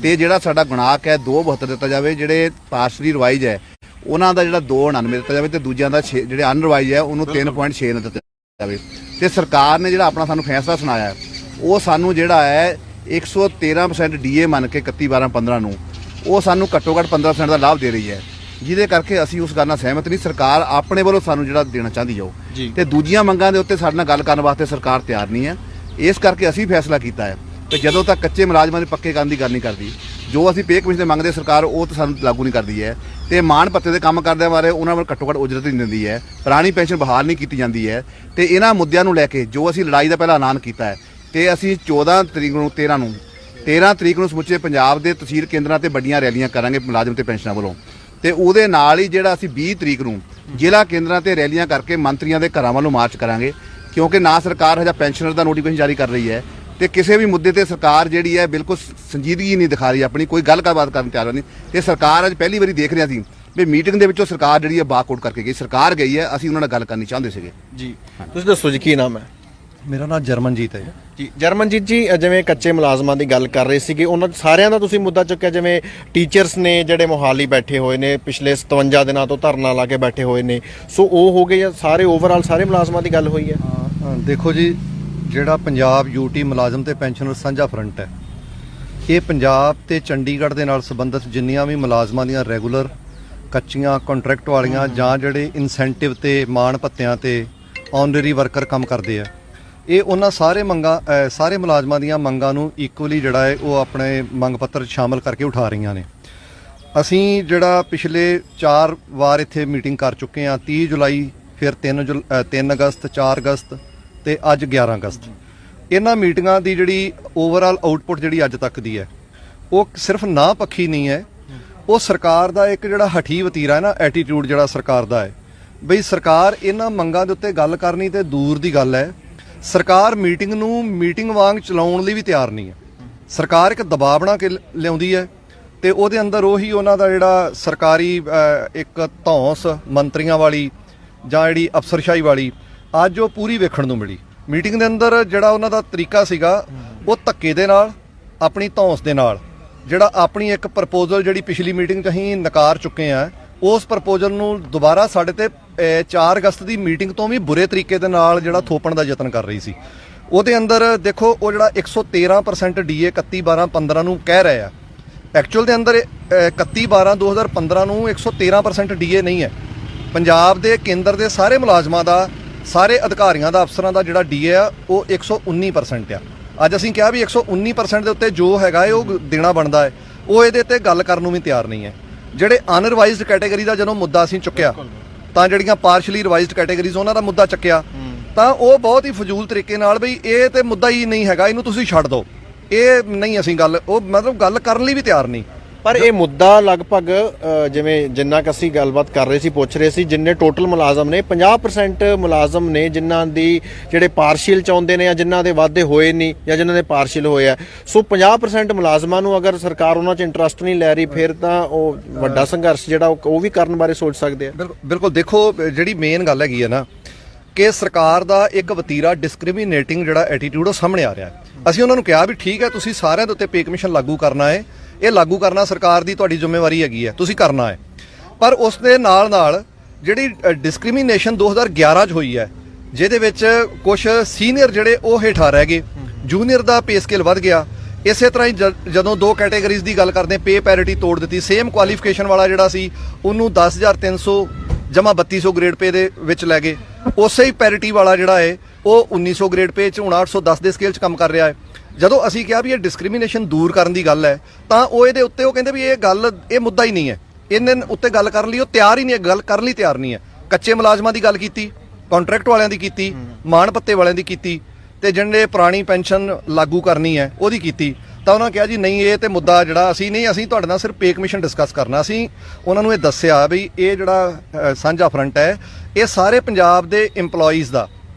ਤੇ ਜਿਹੜਾ ਸਾਡਾ ਗੁਣਾਕ ਹੈ 272 ਦਿੱਤਾ ਜਾਵੇ, ਜਿਹੜੇ ਪਾਰਸ਼ਲੀ ਰਿਵਾਈਜ਼ ਹੈ ਉਹਨਾਂ ਦਾ ਜਿਹੜਾ 299 ਦਿੱਤਾ ਜਾਵੇ, ਤੇ ਦੂਜਿਆਂ ਦਾ ਜਿਹੜੇ ਅਨਰਿਵਾਈਜ਼ ਹੈ ਉਹਨੂੰ 3.6 ਦਿੱਤਾ ਜਾਵੇ। ਤੇ ਸਰਕਾਰ ਨੇ ਜਿਹੜਾ ਆਪਣਾ ਸਾਨੂੰ ਫੈਸਲਾ ਸੁਣਾਇਆ ਉਹ ਸਾਨੂੰ ਜਿਹੜਾ ਹੈ 113% ਡੀਏ ਮੰਨ ਕੇ 31/12/15 ਨੂੰ ਉਹ ਸਾਨੂੰ ਘੱਟੋ ਘੱਟ 15% ਦਾ ਲਾਭ ਦੇ ਰਹੀ ਹੈ, ਜਿਹਦੇ ਕਰਕੇ ਅਸੀਂ ਉਸ ਗੱਲ ਨਾਲ ਸਹਿਮਤ ਨਹੀਂ। ਸਰਕਾਰ ਆਪਣੇ ਵੱਲੋਂ ਸਾਨੂੰ ਜਿਹੜਾ ਦੇਣਾ ਚਾਹੁੰਦੀ ਜਾਓ, ਤੇ ਦੂਜੀਆਂ ਮੰਗਾਂ ਦੇ ਉੱਤੇ ਸਾਡੇ ਨਾਲ ਗੱਲ ਕਰਨ ਵਾਸਤੇ ਸਰਕਾਰ ਤਿਆਰ ਨਹੀਂ ਹੈ। ਇਸ ਕਰਕੇ ਅਸੀਂ ਫੈਸਲਾ ਕੀਤਾ ਹੈ ਕਿ ਜਦੋਂ ਤੱਕ ਕੱਚੇ ਮੁਲਾਜ਼ਮਾਂ ਦੇ ਪੱਕੇ ਕਰਨ ਦੀ ਗੱਲ ਨਹੀਂ ਕਰਦੀ, ਜੋ ਅਸੀਂ ਪੇ ਕਮਿਸ਼ਨ ਦੇ ਮੰਗਦੇ ਸਰਕਾਰ ਉਹ ਤਾਂ ਸਾਨੂੰ ਲਾਗੂ ਨਹੀਂ ਕਰਦੀ ਹੈ, ਤੇ ਮਾਣ ਭੱਤੇ ਦੇ ਕੰਮ ਕਰਦਿਆਂ ਬਾਰੇ ਉਹਨਾਂ ਨੂੰ ਘੱਟੋ ਘੱਟ ਉਜਰਤ ਨਹੀਂ ਦਿੰਦੀ ਹੈ, ਪੁਰਾਣੀ ਪੈਨਸ਼ਨ ਬਹਾਲ ਨਹੀਂ ਕੀਤੀ ਜਾਂਦੀ ਹੈ। ਤੇ ਇਹਨਾਂ ਮੁੱਦਿਆਂ ਨੂੰ ਲੈ ਕੇ ਜੋ ਅਸੀਂ ਲੜਾਈ ਦਾ ਪਹਿਲਾਂ ਐਲਾਨ ਕੀਤਾ ਹੈ, ਤੇ ਅਸੀਂ 13 ਤਰੀਕ ਨੂੰ ਸਮੁੱਚੇ ਪੰਜਾਬ ਦੇ ਤਹਿਸੀਲ ਕੇਂਦਰਾਂ ਤੇ ਵੱਡੀਆਂ ਰੈਲੀਆਂ ਕਰਾਂਗੇ ਮੁਲਾਜ਼ਮ ਤੇ ਪੈਨਸ਼ਨਾਂ ਵੱਲੋਂ, ਤੇ ਉਹਦੇ ਨਾਲ ਹੀ ਜਿਹੜਾ ਅਸੀਂ 20 ਤਰੀਕ ਨੂੰ ਜ਼ਿਲ੍ਹਾ ਕੇਂਦਰਾਂ ਤੇ ਰੈਲੀਆਂ ਕਰਕੇ ਮੰਤਰੀਆਂ ਦੇ ਘਰਾਂ ਵੱਲੋਂ ਮਾਰਚ ਕਰਾਂਗੇ, ਕਿਉਂਕਿ ਨਾ ਸਰਕਾਰ ਹਜੇ ਪੈਨਸ਼ਨਰ ਦਾ ਨੋਟੀਫਿਕੇਸ਼ਨ ਜਾਰੀ ਕਰ ਰਹੀ ਹੈ, ਤੇ ਕਿਸੇ ਵੀ ਮੁੱਦੇ ਤੇ ਸਰਕਾਰ ਜਿਹੜੀ ਹੈ ਬਿਲਕੁਲ ਸੰਜੀਦਗੀ ਨਹੀਂ ਦਿਖਾ ਰਹੀ, ਆਪਣੀ ਕੋਈ ਗੱਲਬਾਤ ਕਰਨ ਤਿਆਰ ਨਹੀਂ। ਤੇ ਸਰਕਾਰ ਅੱਜ ਪਹਿਲੀ ਵਾਰੀ ਦੇਖ ਰਿਹਾ ਸੀ ਵੀ ਮੀਟਿੰਗ ਦੇ ਵਿੱਚੋਂ ਸਰਕਾਰ ਜਿਹੜੀ ਹੈ ਬਾਕਆਊਟ ਕਰਕੇ ਗਈ, ਸਰਕਾਰ ਗਈ ਹੈ, ਅਸੀਂ ਉਹਨਾਂ ਨਾਲ ਗੱਲ ਕਰਨੀ ਚਾਹੁੰਦੇ ਸੀਗੇ। ਜੀ ਤੁਸੀਂ ਦੱਸੋ ਜੀ, ਕੀ ਨਾਮ ਹੈ? ਮੇਰਾ ਨਾਮ ਜਰਮਨਜੀਤ ਹੈ ਜੀ। ਜਰਮਨਜੀਤ ਜੀ, ਜਿਵੇਂ ਕੱਚੇ ਮੁਲਾਜ਼ਮਾਂ ਦੀ ਗੱਲ ਕਰ ਰਹੇ ਸੀਗੇ, ਉਹਨਾਂ ਸਾਰਿਆਂ ਦਾ ਤੁਸੀਂ ਮੁੱਦਾ ਚੁੱਕਿਆ, ਜਿਵੇਂ ਟੀਚਰਸ ਨੇ ਜਿਹੜੇ ਮੋਹਾਲੀ ਬੈਠੇ ਹੋਏ ਨੇ ਪਿਛਲੇ 57 ਦਿਨਾਂ ਤੋਂ ਧਰਨਾ ਲਾ ਕੇ ਬੈਠੇ ਹੋਏ ਨੇ, ਸੋ ਉਹ ਹੋ ਗਏ ਜਾਂ ਸਾਰੇ ਓਵਰਆਲ ਸਾਰੇ ਮੁਲਾਜ਼ਮਾਂ ਦੀ ਗੱਲ ਹੋਈ ਹੈ? ਦੇਖੋ ਜੀ, ਜਿਹੜਾ ਪੰਜਾਬ ਯੂਟੀ ਮੁਲਾਜ਼ਮ ਤੇ ਪੈਨਸ਼ਨਰ ਸਾਂਝਾ ਫਰੰਟ ਹੈ, ਇਹ ਪੰਜਾਬ ਤੇ ਚੰਡੀਗੜ੍ਹ ਦੇ ਨਾਲ ਸੰਬੰਧਿਤ ਜਿੰਨੀਆਂ ਵੀ ਮੁਲਾਜ਼ਮਾਂ ਦੀਆਂ ਰੈਗੂਲਰ ਕੱਚੀਆਂ ਕੰਟਰੈਕਟ ਵਾਲੀਆਂ ਜਾਂ ਜਿਹੜੇ ਇਨਸੈਂਟਿਵ ਤੇ ਮਾਣ ਭੱਤਿਆਂ ਤੇ ਆਨਰਰੀ ਵਰਕਰ ਕੰਮ ਕਰਦੇ ਆ, ਇਹ ਉਹਨਾਂ ਸਾਰੇ ਮੁਲਾਜ਼ਮਾਂ ਦੀਆਂ ਮੰਗਾਂ ਨੂੰ ਇਕੁਅਲੀ ਜਿਹੜਾ ਹੈ ਉਹ ਆਪਣੇ ਮੰਗ ਪੱਤਰ ਸ਼ਾਮਲ ਕਰਕੇ ਉਠਾ ਰਹੀਆਂ ਨੇ। ਅਸੀਂ ਜਿਹੜਾ ਪਿਛਲੇ 4 ਵਾਰ ਇੱਥੇ ਮੀਟਿੰਗ ਕਰ ਚੁੱਕੇ ਹਾਂ, 30 ਜੁਲਾਈ, ਫਿਰ 3 ਅਗਸਤ, 4 ਅਗਸਤ ਤੇ ਅੱਜ 11 ਅਗਸਤ। ਇਹਨਾਂ ਮੀਟਿੰਗਾਂ ਦੀ ਜਿਹੜੀ ਓਵਰਆਲ ਆਊਟਪੁੱਟ ਜਿਹੜੀ ਅੱਜ ਤੱਕ ਦੀ ਹੈ ਉਹ ਸਿਰਫ ਨਾ ਪੱਖੀ ਨਹੀਂ ਹੈ, ਉਹ ਸਰਕਾਰ ਦਾ ਇੱਕ ਜਿਹੜਾ ਹਠੀ ਵਤੀਰਾ ਹੈ ਨਾ, ਐਟੀਟਿਊਡ ਜਿਹੜਾ ਸਰਕਾਰ ਦਾ ਹੈ, ਬਈ ਸਰਕਾਰ ਇਹਨਾਂ ਮੰਗਾਂ ਦੇ ਉੱਤੇ ਗੱਲ ਕਰਨੀ ਤੇ ਦੂਰ ਦੀ ਗੱਲ ਹੈ। ਸਰਕਾਰ ਮੀਟਿੰਗ ਨੂੰ ਮੀਟਿੰਗ ਵਾਂਗ ਚਲਾਉਣ ਲਈ ਵੀ ਤਿਆਰ ਨਹੀਂ ਹੈ। ਸਰਕਾਰ ਇੱਕ ਦਬਾਅ ਬਣਾ ਕੇ ਲਿਆਉਂਦੀ ਹੈ, ਤੇ ਉਹਦੇ ਅੰਦਰ ਉਹੀ ਉਹਨਾਂ ਦਾ ਜਿਹੜਾ ਸਰਕਾਰੀ ਇੱਕ ਧੌਂਸ ਮੰਤਰੀਆਂ ਵਾਲੀ ਜਾਂ ਜਿਹੜੀ ਅਫਸਰਸ਼ਾਹੀ ਵਾਲੀ ਅੱਜ ਉਹ ਪੂਰੀ ਵੇਖਣ ਨੂੰ ਮਿਲੀ। ਮੀਟਿੰਗ ਦੇ ਅੰਦਰ ਜਿਹੜਾ ਉਹਨਾਂ ਦਾ ਤਰੀਕਾ ਸੀਗਾ ਉਹ ਧੱਕੇ ਦੇ ਨਾਲ, ਆਪਣੀ ਧੌਂਸ ਦੇ ਨਾਲ, ਜਿਹੜਾ ਆਪਣੀ ਇੱਕ ਪ੍ਰਪੋਜ਼ਲ ਜਿਹੜੀ ਪਿਛਲੀ ਮੀਟਿੰਗ 'ਚ ਅਸੀਂ ਨਕਾਰ ਚੁੱਕੇ ਆ, ਉਸ ਪ੍ਰਪੋਜ਼ਲ ਨੂੰ ਦੁਬਾਰਾ ਸਾਡੇ ਤੇ 4 ਅਗਸਤ ਦੀ ਮੀਟਿੰਗ ਤੋਂ ਵੀ ਬੁਰੇ ਤਰੀਕੇ ਦੇ ਨਾਲ ਜਿਹੜਾ ਥੋਪਣ ਦਾ ਯਤਨ ਕਰ ਰਹੀ ਸੀ। ਉਹਦੇ ਅੰਦਰ ਦੇਖੋ, ਉਹ ਜਿਹੜਾ 113% ਡੀਏ 31/12/15 ਨੂੰ ਕਹਿ ਰਹੇ ਆ, ਐਕਚੁਅਲ ਦੇ ਅੰਦਰ 31/12/2015 ਨੂੰ 113% ਡੀਏ ਨਹੀਂ ਹੈ। ਪੰਜਾਬ ਦੇ ਕੇਂਦਰ ਦੇ ਸਾਰੇ ਮੁਲਾਜ਼ਮਾਂ ਦਾ, ਸਾਰੇ ਅਧਿਕਾਰੀਆਂ ਦਾ, ਅਫਸਰਾਂ ਦਾ ਜਿਹੜਾ ਡੀਏ ਆ ਉਹ 119% ਆ। ਅੱਜ ਅਸੀਂ ਕਿਹਾ ਵੀ 119% ਦੇ ਉੱਤੇ ਜੋ ਹੈਗਾ ਹੈ ਉਹ ਦੇਣਾ ਬਣਦਾ ਹੈ, ਉਹ ਇਹਦੇ ਤੇ ਗੱਲ ਕਰਨ ਨੂੰ ਵੀ ਤਿਆਰ ਨਹੀਂ ਹੈ। ਜਿਹੜੇ ਅਨਰਿਵਾਈਜ਼ਡ ਕੈਟਾਗਰੀ ਦਾ ਜਦੋਂ ਮੁੱਦਾ ਅਸੀਂ ਚੁੱਕਿਆ, ਤਾਂ ਜਿਹੜੀਆਂ ਪਾਰਸ਼ਲੀ ਰਿਵਾਈਜ਼ਡ ਕੈਟਾਗਰੀਜ਼ ਉਹਨਾਂ ਦਾ ਮੁੱਦਾ ਚੱਕਿਆ, ਤਾਂ ਉਹ ਬਹੁਤ ਹੀ ਫਜ਼ੂਲ ਤਰੀਕੇ ਨਾਲ ਬਈ ਇਹ ਤੇ ਮੁੱਦਾ ਹੀ ਨਹੀਂ ਹੈਗਾ, ਇਹਨੂੰ ਤੁਸੀਂ ਛੱਡ ਦਿਓ, ਇਹ ਨਹੀਂ ਅਸੀਂ ਗੱਲ, ਉਹ ਮਤਲਬ ਗੱਲ ਕਰਨ ਲਈ ਵੀ ਤਿਆਰ ਨਹੀਂ। ਪਰ ਇਹ ਮੁੱਦਾ ਲਗਭਗ ਜਿਵੇਂ ਜਿੰਨਾ ਕਿ ਅਸੀਂ ਗੱਲਬਾਤ ਕਰ ਰਹੇ ਸੀ ਪੁੱਛ ਰਹੇ ਸੀ ਜਿੰਨੇ ਟੋਟਲ ਮੁਲਾਜ਼ਮ ਨੇ 50% ਮੁਲਾਜ਼ਮ ਨੇ ਜਿਨ੍ਹਾਂ ਦੀ ਜਿਹੜੇ ਪਾਰਸ਼ੀਅਲ ਚਾਹੁੰਦੇ ਨੇ ਜਾਂ ਜਿਨ੍ਹਾਂ ਦੇ ਵਾਅਦੇ ਹੋਏ ਨਹੀਂ ਜਾਂ ਜਿਨ੍ਹਾਂ ਦੇ ਪਾਰਸ਼ੀਅਲ ਹੋਏ ਆ ਸੋ 50% ਮੁਲਾਜ਼ਮਾਂ ਨੂੰ ਅਗਰ ਸਰਕਾਰ ਉਹਨਾਂ 'ਚ ਇੰਟਰਸਟ ਨਹੀਂ ਲੈ ਰਹੀ ਫਿਰ ਤਾਂ ਉਹ ਵੱਡਾ ਸੰਘਰਸ਼ ਜਿਹੜਾ ਉਹ ਵੀ ਕਰਨ ਬਾਰੇ ਸੋਚ ਸਕਦੇ ਆ। ਬਿਲਕੁਲ ਦੇਖੋ ਜਿਹੜੀ ਮੇਨ ਗੱਲ ਹੈਗੀ ਹੈ ਨਾ ਕਿ ਸਰਕਾਰ ਦਾ ਇੱਕ ਵਤੀਰਾ ਡਿਸਕ੍ਰਿਮੀਨੇਟਿੰਗ ਜਿਹੜਾ ਐਟੀਟਿਊਡ ਉਹ ਸਾਹਮਣੇ ਆ ਰਿਹਾ ਹੈ। ਅਸੀਂ ਉਹਨਾਂ ਨੂੰ ਕਿਹਾ ਵੀ ਠੀਕ ਹੈ ਤੁਸੀਂ ਸਾਰਿਆਂ ਦੇ ਉੱਤੇ ਪੇ ਕਮਿਸ਼ਨ ਲਾਗੂ ਕਰਨਾ ਹੈ, ਇਹ ਲਾਗੂ ਕਰਨਾ ਸਰਕਾਰ ਦੀ ਤੁਹਾਡੀ ਜ਼ਿੰਮੇਵਾਰੀ ਹੈਗੀ ਹੈ, ਤੁਸੀਂ ਕਰਨਾ ਹੈ। ਪਰ ਉਸ ਦੇ ਨਾਲ ਜਿਹੜੀ ਡਿਸਕ੍ਰਿਮੀਨੇਸ਼ਨ 2011 'ਚ ਹੋਈ ਹੈ ਜਿਹਦੇ ਵਿੱਚ ਕੁਝ ਸੀਨੀਅਰ ਜਿਹੜੇ ਉਹ ਹੇਠਾਂ ਰਹਿ ਗਏ, ਜੂਨੀਅਰ ਦਾ ਪੇ ਸਕੇਲ ਵੱਧ ਗਿਆ। ਇਸੇ ਤਰ੍ਹਾਂ ਹੀ ਜਦੋਂ ਦੋ ਕੈਟਾਗਰੀਜ਼ ਦੀ ਗੱਲ ਕਰਦੇ ਪੇ ਪੈਰਿਟੀ ਤੋੜ ਦਿੱਤੀ, ਸੇਮ ਕੁਆਲੀਫਿਕੇਸ਼ਨ ਵਾਲਾ ਜਿਹੜਾ ਸੀ ਉਹਨੂੰ 10,300 ਜਮਾ 3200 ਗ੍ਰੇਡ ਪੇ ਦੇ ਵਿੱਚ ਲੈ ਗਏ। ਉਸੇ ਹੀ ਪੈਰਿਟੀ ਵਾਲਾ ਜਿਹੜਾ ਹੈ ਉਹ 1900 ਗ੍ਰੇਡ ਪੇ 'ਚ ਹੁਣ 810 ਦੇ ਸਕੇਲ 'ਚ ਕੰਮ ਕਰ ਰਿਹਾ ਹੈ। ਜਦੋਂ ਅਸੀਂ ਕਿਹਾ ਵੀ ਇਹ ਡਿਸਕ੍ਰਿਮੀਨੇਸ਼ਨ ਦੂਰ ਕਰਨ ਦੀ ਗੱਲ ਹੈ ਤਾਂ ਉਹ ਇਹਦੇ ਉੱਤੇ ਉਹ ਕਹਿੰਦੇ ਵੀ ਇਹ ਮੁੱਦਾ ਹੀ ਨਹੀਂ ਹੈ, ਇਹਨਾਂ ਉੱਤੇ ਗੱਲ ਕਰਨ ਲਈ ਉਹ ਤਿਆਰ ਹੀ ਨਹੀਂ ਹੈ, ਗੱਲ ਕਰਨ ਲਈ ਤਿਆਰ ਨਹੀਂ ਹੈ। ਕੱਚੇ ਮੁਲਾਜ਼ਮਾਂ ਦੀ ਗੱਲ ਕੀਤੀ, ਕੰਟਰੈਕਟ ਵਾਲਿਆਂ ਦੀ ਕੀਤੀ, ਮਾਣ ਭੱਤੇ ਵਾਲਿਆਂ ਦੀ ਕੀਤੀ ਤੇ ਜਿਹੜੇ ਪੁਰਾਣੀ ਪੈਨਸ਼ਨ ਲਾਗੂ ਕਰਨੀ ਹੈ ਉਹਦੀ ਕੀਤੀ ਤਾਂ ਉਹਨਾਂ ਕਿਹਾ ਜੀ ਨਹੀਂ ਇਹ ਤੇ ਮੁੱਦਾ ਜਿਹੜਾ ਅਸੀਂ ਤੁਹਾਡੇ ਨਾਲ ਸਿਰਫ ਪੇ ਕਮਿਸ਼ਨ ਡਿਸਕਸ ਕਰਨਾ। ਅਸੀਂ ਉਹਨਾਂ ਨੂੰ ਇਹ ਦੱਸਿਆ ਵੀ ਇਹ ਜਿਹੜਾ ਸਾਂਝਾ ਫਰੰਟ ਹੈ ਇਹ ਸਾਰੇ ਪੰਜਾਬ ਦੇ EMPLOYEES ਦਾ